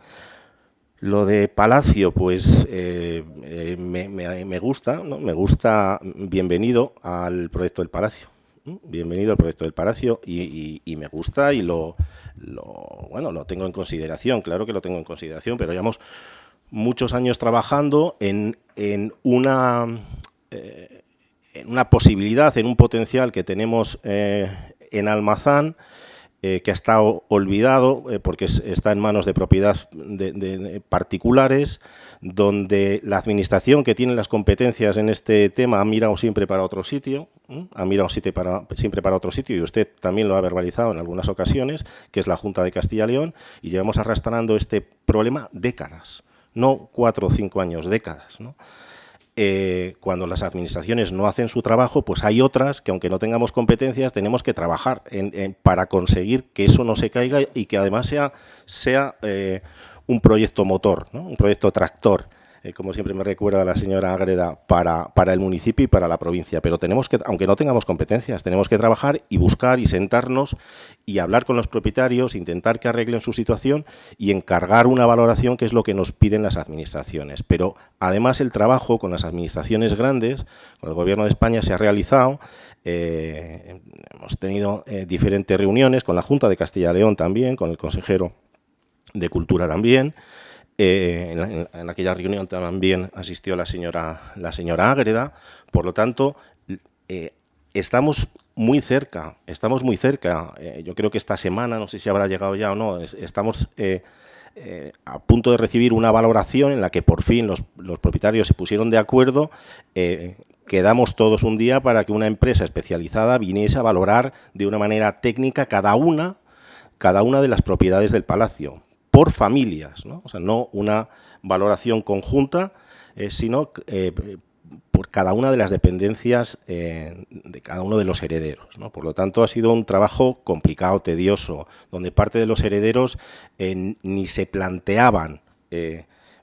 S1: Lo de Palacio, pues me gusta, ¿no? Me gusta. Bienvenido al proyecto del Palacio. Bienvenido al proyecto del Palacio y me gusta y lo tengo en consideración, claro que lo tengo en consideración, pero llevamos muchos años trabajando en una posibilidad, en un potencial que tenemos en Almazán, que ha estado olvidado porque está en manos de propiedad de particulares, donde la administración que tiene las competencias en este tema ha mirado siempre para otro sitio, siempre para otro sitio, y usted también lo ha verbalizado en algunas ocasiones, que es la Junta de Castilla y León, y llevamos arrastrando este problema décadas, no 4 o 5 años, décadas, ¿no? Cuando las administraciones no hacen su trabajo, pues hay otras que, aunque no tengamos competencias, tenemos que trabajar para conseguir que eso no se caiga y que además sea un proyecto motor, ¿no? Un proyecto tractor, como siempre me recuerda la señora Ágreda, para el municipio y para la provincia. Pero tenemos que, aunque no tengamos competencias, tenemos que trabajar y buscar y sentarnos y hablar con los propietarios, intentar que arreglen su situación y encargar una valoración, que es lo que nos piden las administraciones. Pero además el trabajo con las administraciones grandes, con el Gobierno de España, se ha realizado. Hemos tenido diferentes reuniones con la Junta de Castilla y León también, con el consejero de Cultura también. En aquella reunión también asistió la señora Ágreda. Por lo tanto, estamos muy cerca. Yo creo que esta semana, no sé si habrá llegado ya o no, estamos a punto de recibir una valoración en la que por fin los propietarios se pusieron de acuerdo. Quedamos todos un día para que una empresa especializada viniese a valorar de una manera técnica cada una de las propiedades del palacio, por familias, ¿no? O sea, no una valoración conjunta, sino por cada una de las dependencias de cada uno de los herederos, ¿no? Por lo tanto, ha sido un trabajo complicado, tedioso, donde parte de los herederos ni se planteaban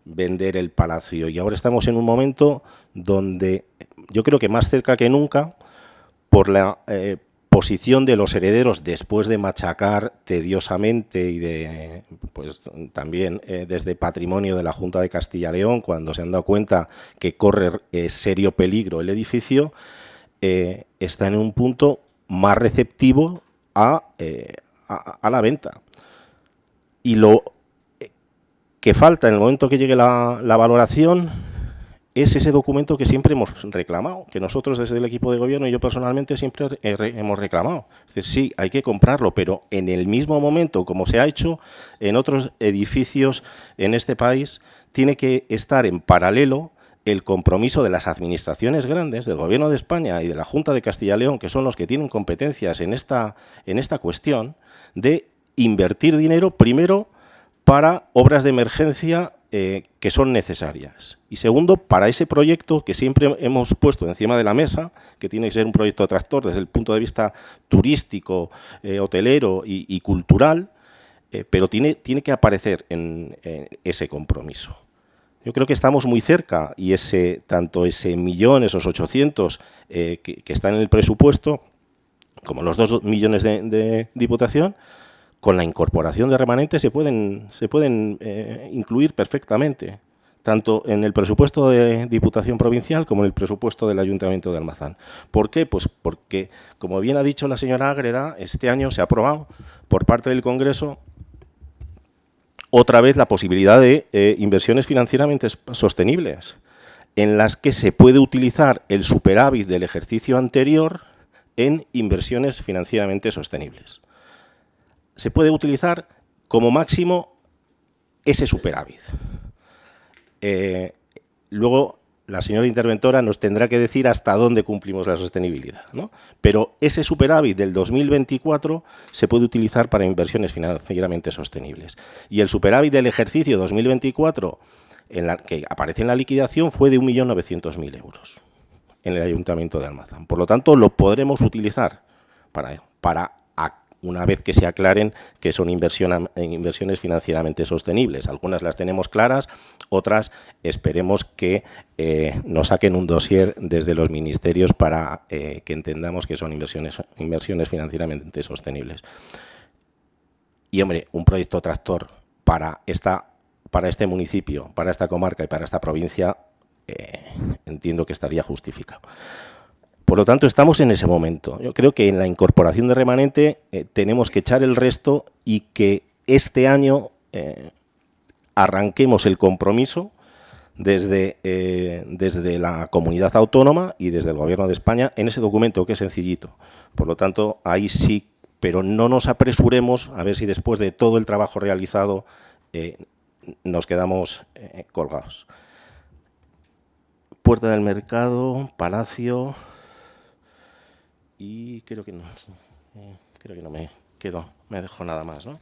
S1: vender el palacio. Y ahora estamos en un momento donde yo creo que más cerca que nunca, por la posición de los herederos, después de machacar tediosamente y pues también desde patrimonio de la Junta de Castilla y León, cuando se han dado cuenta que corre serio peligro el edificio, está en un punto más receptivo a la venta. Y lo que falta en el momento que llegue la valoración es ese documento que siempre hemos reclamado, que nosotros desde el equipo de gobierno y yo personalmente siempre hemos reclamado. Es decir, sí, hay que comprarlo, pero en el mismo momento, como se ha hecho en otros edificios en este país, tiene que estar en paralelo el compromiso de las administraciones grandes, del Gobierno de España y de la Junta de Castilla y León, que son los que tienen competencias en esta cuestión, de invertir dinero primero para obras de emergencia que son necesarias. Y segundo, para ese proyecto que siempre hemos puesto encima de la mesa, que tiene que ser un proyecto tractor desde el punto de vista turístico, hotelero y cultural, pero tiene que aparecer en ese compromiso. Yo creo que estamos muy cerca y tanto ese millón, esos 800 que están en el presupuesto, como los 2 millones de Diputación, con la incorporación de remanentes se pueden incluir perfectamente, tanto en el presupuesto de Diputación Provincial como en el presupuesto del Ayuntamiento de Almazán. ¿Por qué? Pues porque, como bien ha dicho la señora Ágreda, este año se ha aprobado por parte del Congreso otra vez la posibilidad de inversiones financieramente sostenibles, en las que se puede utilizar el superávit del ejercicio anterior en inversiones financieramente sostenibles. Se puede utilizar como máximo ese superávit. Luego, la señora interventora nos tendrá que decir hasta dónde cumplimos la sostenibilidad, ¿no? Pero ese superávit del 2024 se puede utilizar para inversiones financieramente sostenibles. Y el superávit del ejercicio 2024, que aparece en la liquidación, fue de 1.900.000 euros en el Ayuntamiento de Almazán. Por lo tanto, lo podremos utilizar para una vez que se aclaren que son inversiones financieramente sostenibles. Algunas las tenemos claras, otras esperemos que nos saquen un dossier desde los ministerios para que entendamos que son inversiones financieramente sostenibles. Y, hombre, un proyecto tractor para este municipio, para esta comarca y para esta provincia, entiendo que estaría justificado. Por lo tanto, estamos en ese momento. Yo creo que en la incorporación de remanente tenemos que echar el resto y que este año arranquemos el compromiso desde la comunidad autónoma y desde el Gobierno de España en ese documento, que es sencillito. Por lo tanto, ahí sí, pero no nos apresuremos a ver si después de todo el trabajo realizado nos quedamos colgados. Puerta del Mercado, Palacio... Y creo que no me dejo nada más, ¿no?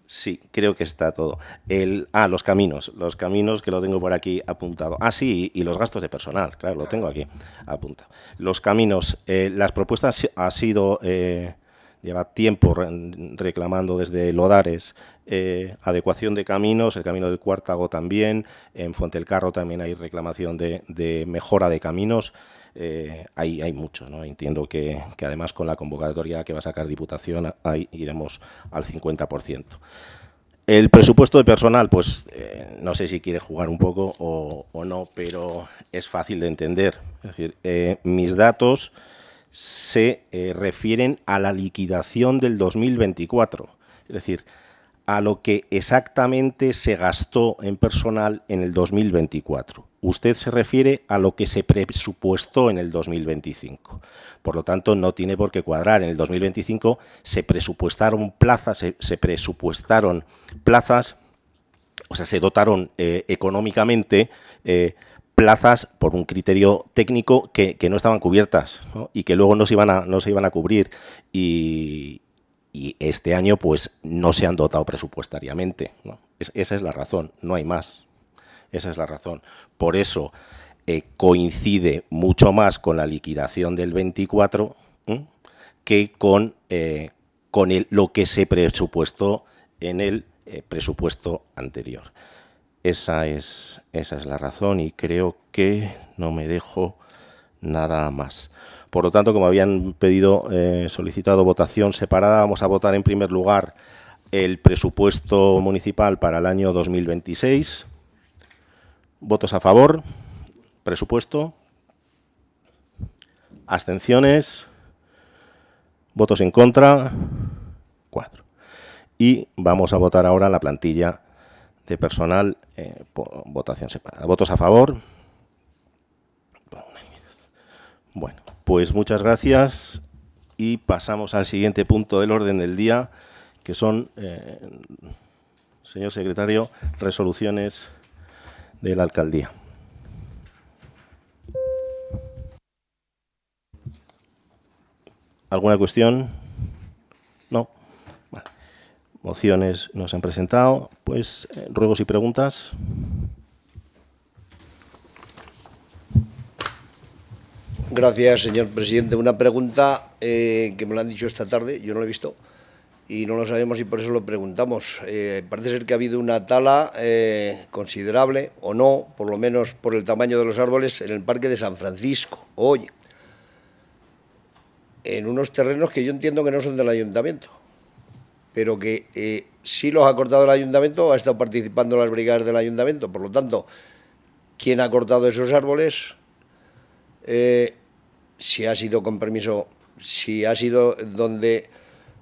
S1: Sí, creo que está todo. Los caminos que lo tengo por aquí apuntado. Sí, y los gastos de personal, claro, lo tengo aquí apuntado. Los caminos, las propuestas ha sido... lleva tiempo reclamando desde Lodares adecuación de caminos, el camino del Cuartago también, en Fuenteelcarro también hay reclamación de mejora de caminos, hay mucho, ¿no? Entiendo que además con la convocatoria que va a sacar Diputación ahí iremos al 50%. El presupuesto de personal, pues no sé si quiere jugar un poco o no, pero es fácil de entender. Es decir, mis datos se refieren a la liquidación del 2024, es decir, a lo que exactamente se gastó en personal en el 2024. Usted se refiere a lo que se presupuestó en el 2025. Por lo tanto, no tiene por qué cuadrar. En el 2025 se presupuestaron plazas, o sea, se dotaron económicamente plazas por un criterio técnico que no estaban cubiertas, ¿no? Y que luego no se iban a cubrir y este año pues no se han dotado presupuestariamente, ¿no? Esa es la razón, no hay más. Esa es la razón. Por eso coincide mucho más con la liquidación del 24 que con lo que se presupuestó en el presupuesto anterior. Esa es la razón y creo que no me dejo nada más. Por lo tanto, como habían solicitado votación separada, vamos a votar en primer lugar el presupuesto municipal para el año 2026. ¿Votos a favor? Presupuesto. ¿Abstenciones? ¿Votos en contra? 4. Y vamos a votar ahora la plantilla de personal por votación separada. ¿Votos a favor? Bueno, pues muchas gracias y pasamos al siguiente punto del orden del día, que son, señor secretario, resoluciones de la alcaldía. ¿Alguna cuestión? No. Vale. Mociones no se han presentado. Pues ruegos y preguntas.
S4: Gracias, señor presidente. Una pregunta que me lo han dicho esta tarde, yo no lo he visto y no lo sabemos y por eso lo preguntamos. Parece ser que ha habido una tala considerable, o no, por lo menos por el tamaño de los árboles, en el Parque de San Francisco, hoy, en unos terrenos que yo entiendo que no son del ayuntamiento, pero que sí los ha cortado el ayuntamiento o ha estado participando las brigadas del ayuntamiento. Por lo tanto, ¿quién ha cortado esos árboles? Si ha sido con permiso, si ha sido donde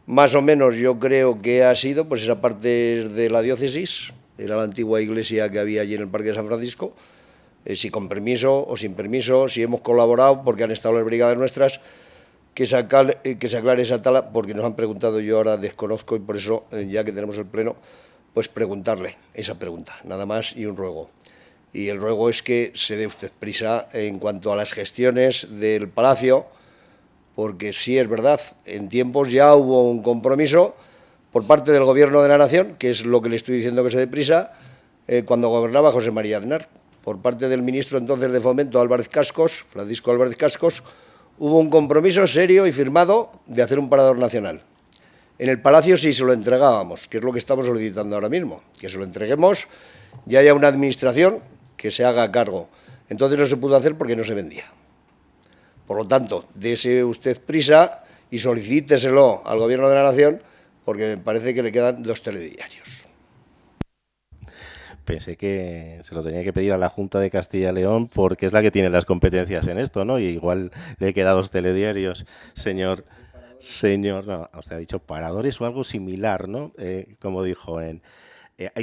S4: más o menos yo creo que ha sido, pues esa parte de la diócesis, era la antigua iglesia que había allí en el Parque de San Francisco, si con permiso o sin permiso, si hemos colaborado porque han estado las brigadas nuestras, que se aclare esa tala, porque nos han preguntado, yo ahora desconozco y por eso, ya que tenemos el pleno, pues preguntarle esa pregunta, nada más y un ruego. Y el ruego es que se dé usted prisa en cuanto a las gestiones del Palacio, porque sí es verdad, en tiempos ya hubo un compromiso por parte del Gobierno de la Nación, que es lo que le estoy diciendo que se dé prisa, cuando gobernaba José María Aznar, por parte del ministro entonces de Fomento, Francisco Álvarez Cascos, hubo un compromiso serio y firmado de hacer un parador nacional. En el Palacio sí se lo entregábamos, que es lo que estamos solicitando ahora mismo, que se lo entreguemos y haya una administración que se haga cargo. Entonces no se pudo hacer porque no se vendía. Por lo tanto, dése usted prisa y solicíteselo al Gobierno de la Nación, porque me parece que le quedan 2 telediarios.
S1: Pensé que se lo tenía que pedir a la Junta de Castilla y León porque es la que tiene las competencias en esto, ¿no? Y igual le queda 2 telediarios, señor, no, usted ha dicho paradores o algo similar, ¿no? Como dijo hay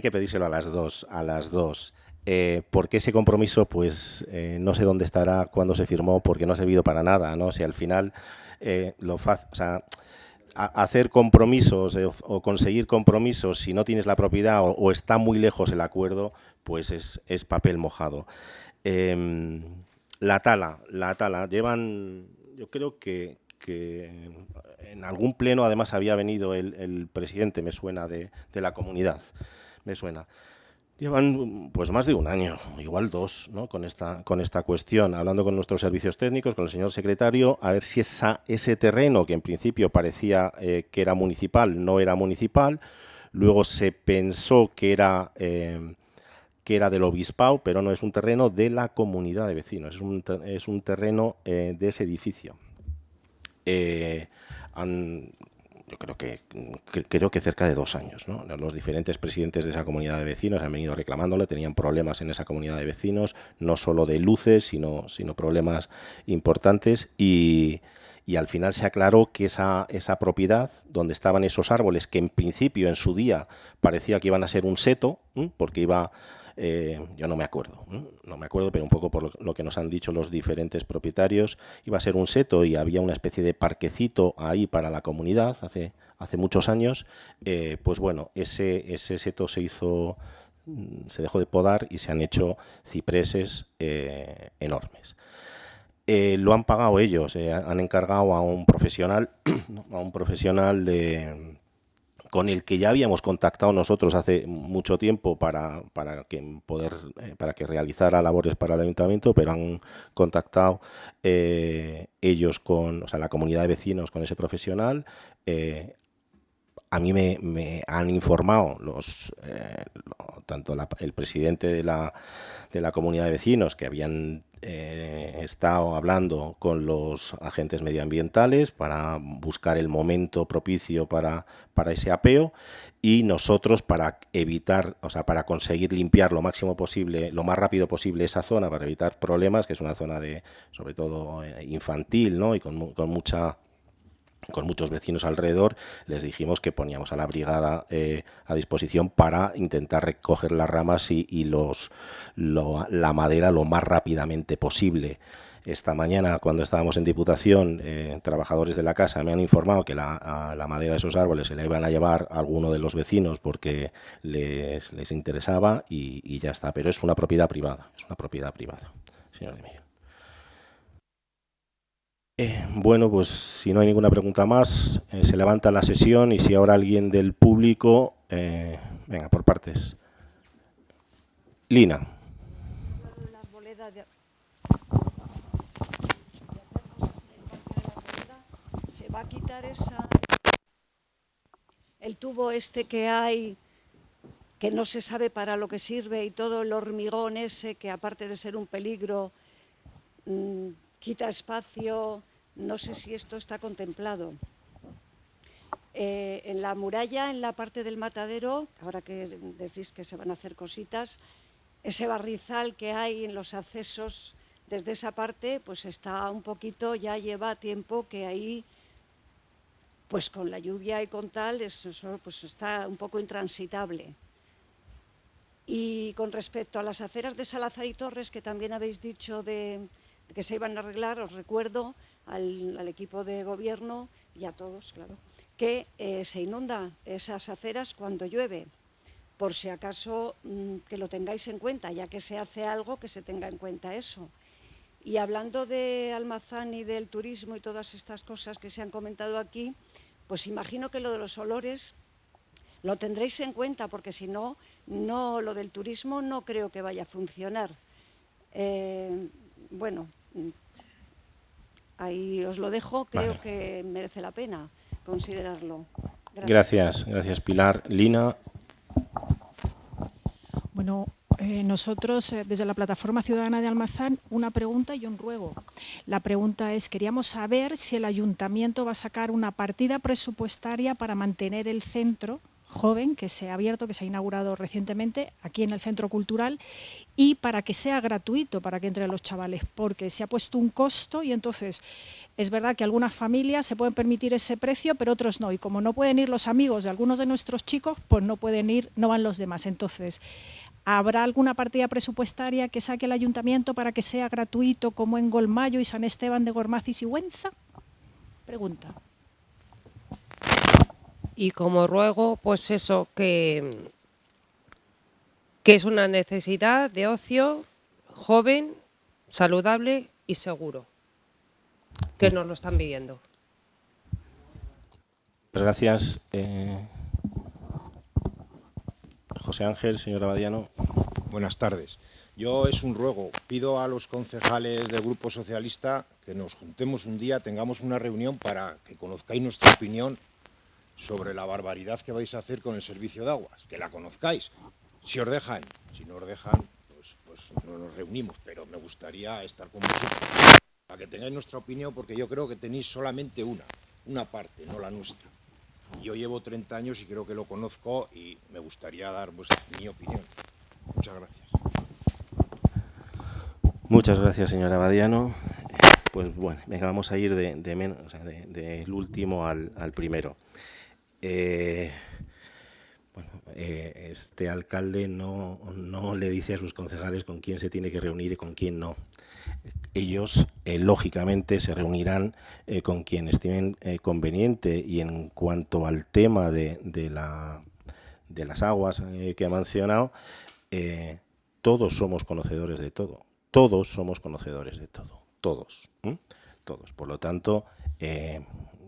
S1: que pedírselo a las dos. Porque ese compromiso, pues no sé dónde estará, cuándo se firmó, porque no ha servido para nada, ¿no? Si al final hacer compromisos o conseguir compromisos si no tienes la propiedad o está muy lejos el acuerdo, pues es papel mojado. La tala, llevan, yo creo que en algún pleno además había venido el presidente, me suena, de la comunidad, me suena. Llevan pues más de un año, igual 2, ¿no? con esta cuestión, hablando con nuestros servicios técnicos, con el señor secretario, a ver si ese terreno, que en principio parecía que era municipal, no era municipal, luego se pensó que era del obispado, pero no, es un terreno de la comunidad de vecinos, es un terreno de ese edificio. Yo creo que cerca de 2 años, ¿no? Los diferentes presidentes de esa comunidad de vecinos han venido reclamándole, tenían problemas en esa comunidad de vecinos, no solo de luces, sino problemas importantes y al final se aclaró que esa propiedad donde estaban esos árboles, que en principio en su día parecía que iban a ser un seto, porque iba... yo no me acuerdo, pero un poco por lo que nos han dicho los diferentes propietarios, iba a ser un seto y había una especie de parquecito ahí para la comunidad hace muchos años. Pues bueno, ese seto se dejó de podar y se han hecho cipreses enormes. Lo han pagado ellos, han encargado a un profesional, con el que ya habíamos contactado nosotros hace mucho tiempo para que realizara labores para el ayuntamiento, pero han contactado ellos la comunidad de vecinos con ese profesional. A mí me han informado tanto el presidente de la comunidad de vecinos, que habían estado hablando con los agentes medioambientales para buscar el momento propicio para ese apeo, y nosotros para evitar, para conseguir limpiar lo máximo posible, lo más rápido posible esa zona, para evitar problemas, que es una zona sobre todo infantil, ¿no? Y con muchos vecinos alrededor, les dijimos que poníamos a la brigada a disposición para intentar recoger las ramas y la madera lo más rápidamente posible. Esta mañana, cuando estábamos en Diputación, trabajadores de la casa me han informado que la madera de esos árboles se la iban a llevar a alguno de los vecinos porque les interesaba y ya está. Pero es una propiedad privada, señor de Miguel. Bueno, pues si no hay ninguna pregunta más, se levanta la sesión y si ahora alguien del público... venga, por partes. Lina.
S5: Se va a quitar el tubo este que hay, que no se sabe para lo que sirve, y todo el hormigón ese que, aparte de ser un peligro, quita espacio. No sé si esto está contemplado. En la muralla, en la parte del matadero, ahora que decís que se van a hacer cositas, ese barrizal que hay en los accesos desde esa parte, pues está un poquito, ya lleva tiempo que ahí, pues con la lluvia y con tal, eso pues está un poco intransitable. Y con respecto a las aceras de Salazar y Torres, que también habéis dicho de que se iban a arreglar, os recuerdo al equipo de gobierno y a todos, claro, que se inundan esas aceras cuando llueve. Por si acaso que lo tengáis en cuenta, ya que se hace algo, que se tenga en cuenta eso. Y hablando de Almazán y del turismo y todas estas cosas que se han comentado aquí, pues imagino que lo de los olores lo tendréis en cuenta, porque si no, lo del turismo no creo que vaya a funcionar. Bueno, ahí os lo dejo, creo que merece la pena considerarlo.
S1: Gracias, gracias Pilar. Lina.
S6: Bueno, nosotros desde la Plataforma Ciudadana de Almazán, una pregunta y un ruego. La pregunta es, queríamos saber si el Ayuntamiento va a sacar una partida presupuestaria para mantener el centro joven que se ha abierto, que se ha inaugurado recientemente aquí en el Centro Cultural, y para que sea gratuito, para que entren los chavales, porque se ha puesto un costo y entonces es verdad que algunas familias se pueden permitir ese precio, pero otros no, y como no pueden ir los amigos de algunos de nuestros chicos, pues no pueden ir, no van los demás. Entonces, ¿habrá alguna partida presupuestaria que saque el Ayuntamiento para que sea gratuito, como en Golmayo y San Esteban de Gormaz y Sigüenza? Pregunta.
S7: Y como ruego, pues eso, que es una necesidad de ocio joven, saludable y seguro, que nos lo están pidiendo.
S1: Pues gracias. José Ángel, señor Abadiano.
S8: Buenas tardes. Yo es un ruego. Pido a los concejales del Grupo Socialista que nos juntemos un día, tengamos una reunión para que conozcáis nuestra opinión sobre la barbaridad que vais a hacer con el servicio de aguas, que la conozcáis. Si os dejan, si no os dejan, pues no nos reunimos, pero me gustaría estar con vosotros para que tengáis nuestra opinión, porque yo creo que tenéis solamente una parte, no la nuestra. Yo llevo 30 años y creo que lo conozco y me gustaría dar mi opinión. Muchas gracias.
S1: Muchas gracias, señor Abadiano. Pues bueno, venga, vamos a ir del último al primero. Este alcalde no le dice a sus concejales con quién se tiene que reunir y con quién no. Ellos, lógicamente, se reunirán con quien estimen conveniente, y en cuanto al tema de las aguas que ha mencionado, todos somos conocedores de todo. Todos somos conocedores de todo. Todos. Todos. Por lo tanto,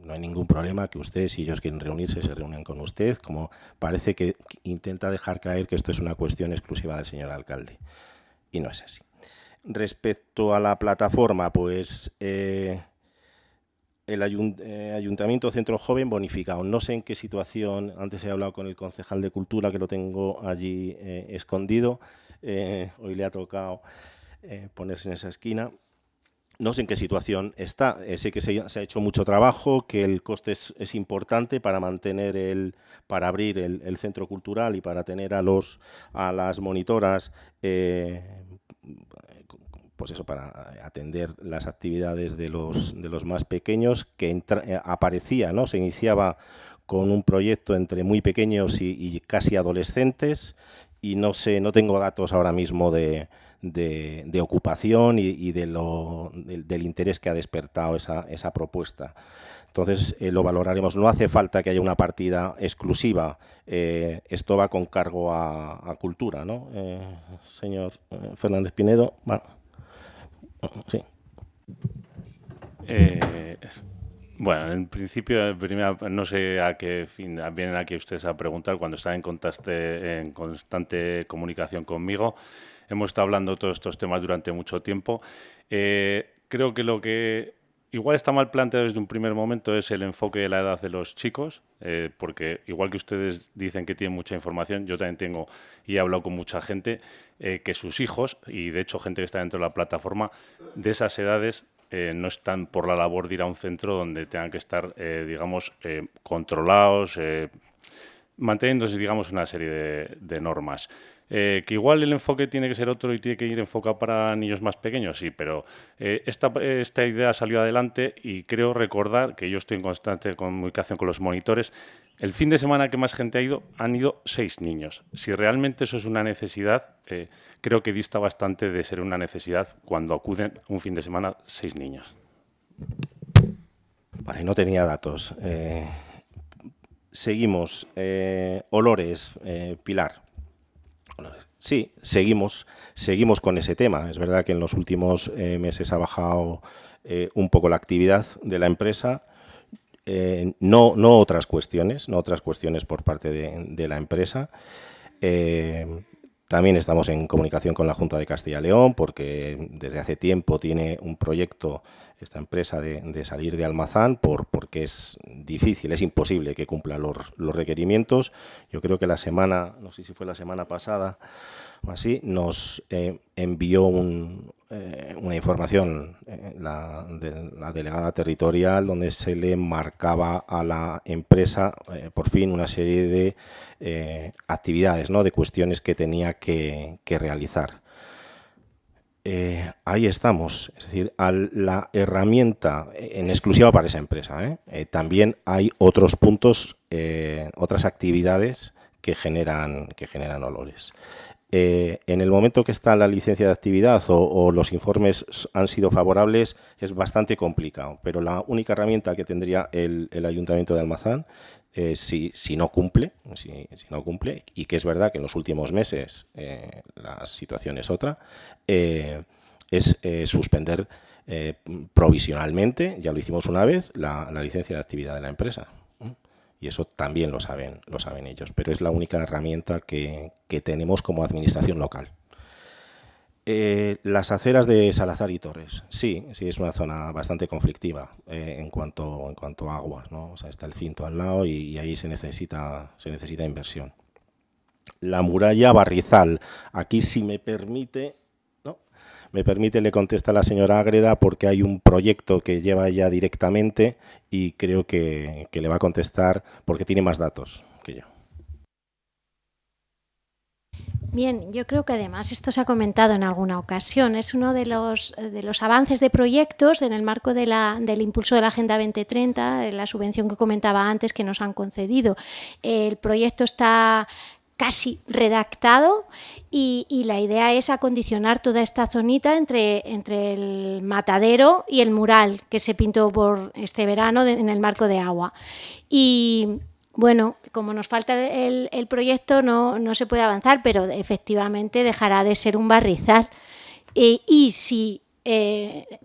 S1: no hay ningún problema que ustedes, si ellos quieren reunirse, se reúnan con usted, como parece que intenta dejar caer que esto es una cuestión exclusiva del señor alcalde. Y no es así. Respecto a la plataforma, pues el Ayuntamiento Centro Joven bonificado. No sé en qué situación, antes he hablado con el concejal de Cultura, que lo tengo allí escondido. Hoy le ha tocado ponerse en esa esquina. No sé en qué situación está. Sé que se ha hecho mucho trabajo, que el coste es importante para mantener para abrir el centro cultural y para tener a las monitoras, pues eso, para atender las actividades de los más pequeños, que aparecía, ¿no? Se iniciaba con un proyecto entre muy pequeños y casi adolescentes, y no tengo datos ahora mismo de ocupación y del interés que ha despertado esa propuesta. Entonces, lo valoraremos. No hace falta que haya una partida exclusiva. Esto va con cargo a Cultura, ¿no? Señor Fernández Pinedo. Sí.
S9: Bueno, en principio, no sé a qué fin vienen aquí ustedes a preguntar. Cuando están en constante comunicación conmigo, hemos estado hablando de todos estos temas durante mucho tiempo. Creo que lo que igual está mal planteado desde un primer momento es el enfoque de la edad de los chicos, porque igual que ustedes dicen que tienen mucha información, yo también tengo y he hablado con mucha gente que sus hijos, y de hecho gente que está dentro de la plataforma, de esas edades no están por la labor de ir a un centro donde tengan que estar, digamos, controlados, manteniéndose, digamos, una serie de normas. Que igual el enfoque tiene que ser otro y tiene que ir enfocado para niños más pequeños, sí, pero esta idea salió adelante y creo recordar que yo estoy en constante comunicación con los monitores. El fin de semana que más gente han ido 6 niños. Si realmente eso es una necesidad, creo que dista bastante de ser una necesidad cuando acuden un fin de semana 6 niños.
S1: Vale, no tenía datos. Seguimos. Olores, Pilar. Sí, seguimos con ese tema. Es verdad que en los últimos meses ha bajado un poco la actividad de la empresa. No otras cuestiones por parte de la empresa. También estamos en comunicación con la Junta de Castilla y León porque desde hace tiempo tiene un proyecto esta empresa de salir de Almazán porque es difícil, es imposible que cumpla los requerimientos. Yo creo que no sé si fue la semana pasada o así, nos envió una información la delegada territorial donde se le marcaba a la empresa por fin una serie de actividades, ¿no?, de cuestiones que tenía que realizar. Ahí estamos, es decir, la herramienta en exclusiva para esa empresa. También hay otros puntos, otras actividades que generan olores. En el momento que está la licencia de actividad o los informes han sido favorables, es bastante complicado, pero la única herramienta que tendría el Ayuntamiento de Almazán, si no cumple, y que es verdad que en los últimos meses la situación es otra, es suspender provisionalmente, ya lo hicimos una vez, la licencia de actividad de la empresa. Y eso también lo saben ellos, pero es la única herramienta que tenemos como administración local. Las aceras de Salazar y Torres, sí, es una zona bastante conflictiva en cuanto a aguas, ¿no? O sea, está el Cinto al lado y ahí se necesita inversión. La muralla Barrizal, aquí si me permite, le contesta la señora Ágreda porque hay un proyecto que lleva ella directamente y creo que le va a contestar porque tiene más datos que yo.
S3: Bien, yo creo que además esto se ha comentado en alguna ocasión. Es uno de los avances de proyectos en el marco del impulso de la Agenda 2030, de la subvención que comentaba antes que nos han concedido. El proyecto está casi redactado y la idea es acondicionar toda esta zonita entre el matadero y el mural que se pintó por este verano en el marco de agua. Y bueno, como nos falta el proyecto no se puede avanzar, pero efectivamente dejará de ser un barrizal. Y si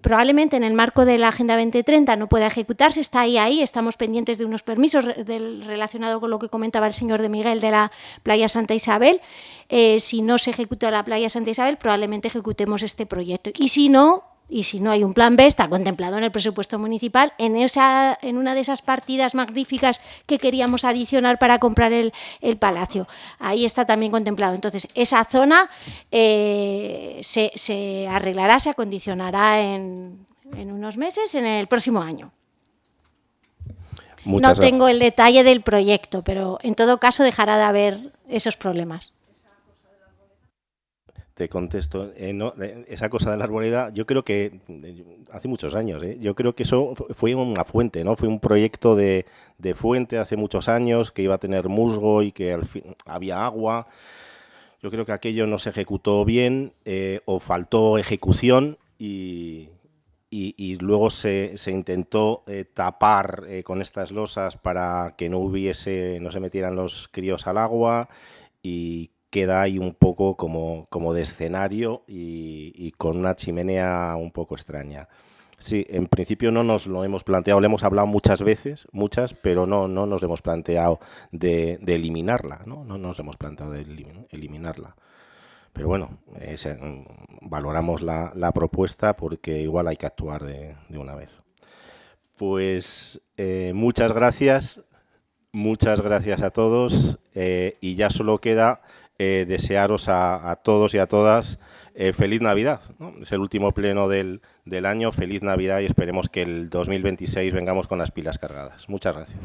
S3: probablemente en el marco de la Agenda 2030 no pueda ejecutarse, está ahí, estamos pendientes de unos permisos relacionados con lo que comentaba el señor de Miguel de la Playa Santa Isabel. Si no se ejecuta la Playa Santa Isabel, probablemente ejecutemos este proyecto. Y si no hay un plan B, está contemplado en el presupuesto municipal, en una de esas partidas magníficas que queríamos adicionar para comprar el palacio. Ahí está también contemplado. Entonces, esa zona se arreglará, se acondicionará en unos meses, en el próximo año. No tengo el detalle del proyecto, pero en todo caso dejará de haber esos problemas.
S1: Te contesto, esa cosa de la arboleda, yo creo que hace muchos años, yo creo que eso fue una fuente, ¿no? Fue un proyecto de fuente hace muchos años que iba a tener musgo y que al fin había agua. Yo creo que aquello no se ejecutó bien o faltó ejecución y luego se intentó tapar con estas losas para que no se metieran los críos al agua y queda ahí un poco como de escenario y con una chimenea un poco extraña. Sí, en principio no nos lo hemos planteado, le hemos hablado muchas veces, pero no nos hemos planteado de eliminarla, ¿no? No nos hemos planteado de eliminarla. Pero bueno, valoramos la propuesta porque igual hay que actuar de una vez. Pues muchas gracias a todos y ya solo queda desearos a todos y a todas feliz Navidad, ¿no? Es el último pleno del año, feliz Navidad y esperemos que el 2026 vengamos con las pilas cargadas. Muchas gracias.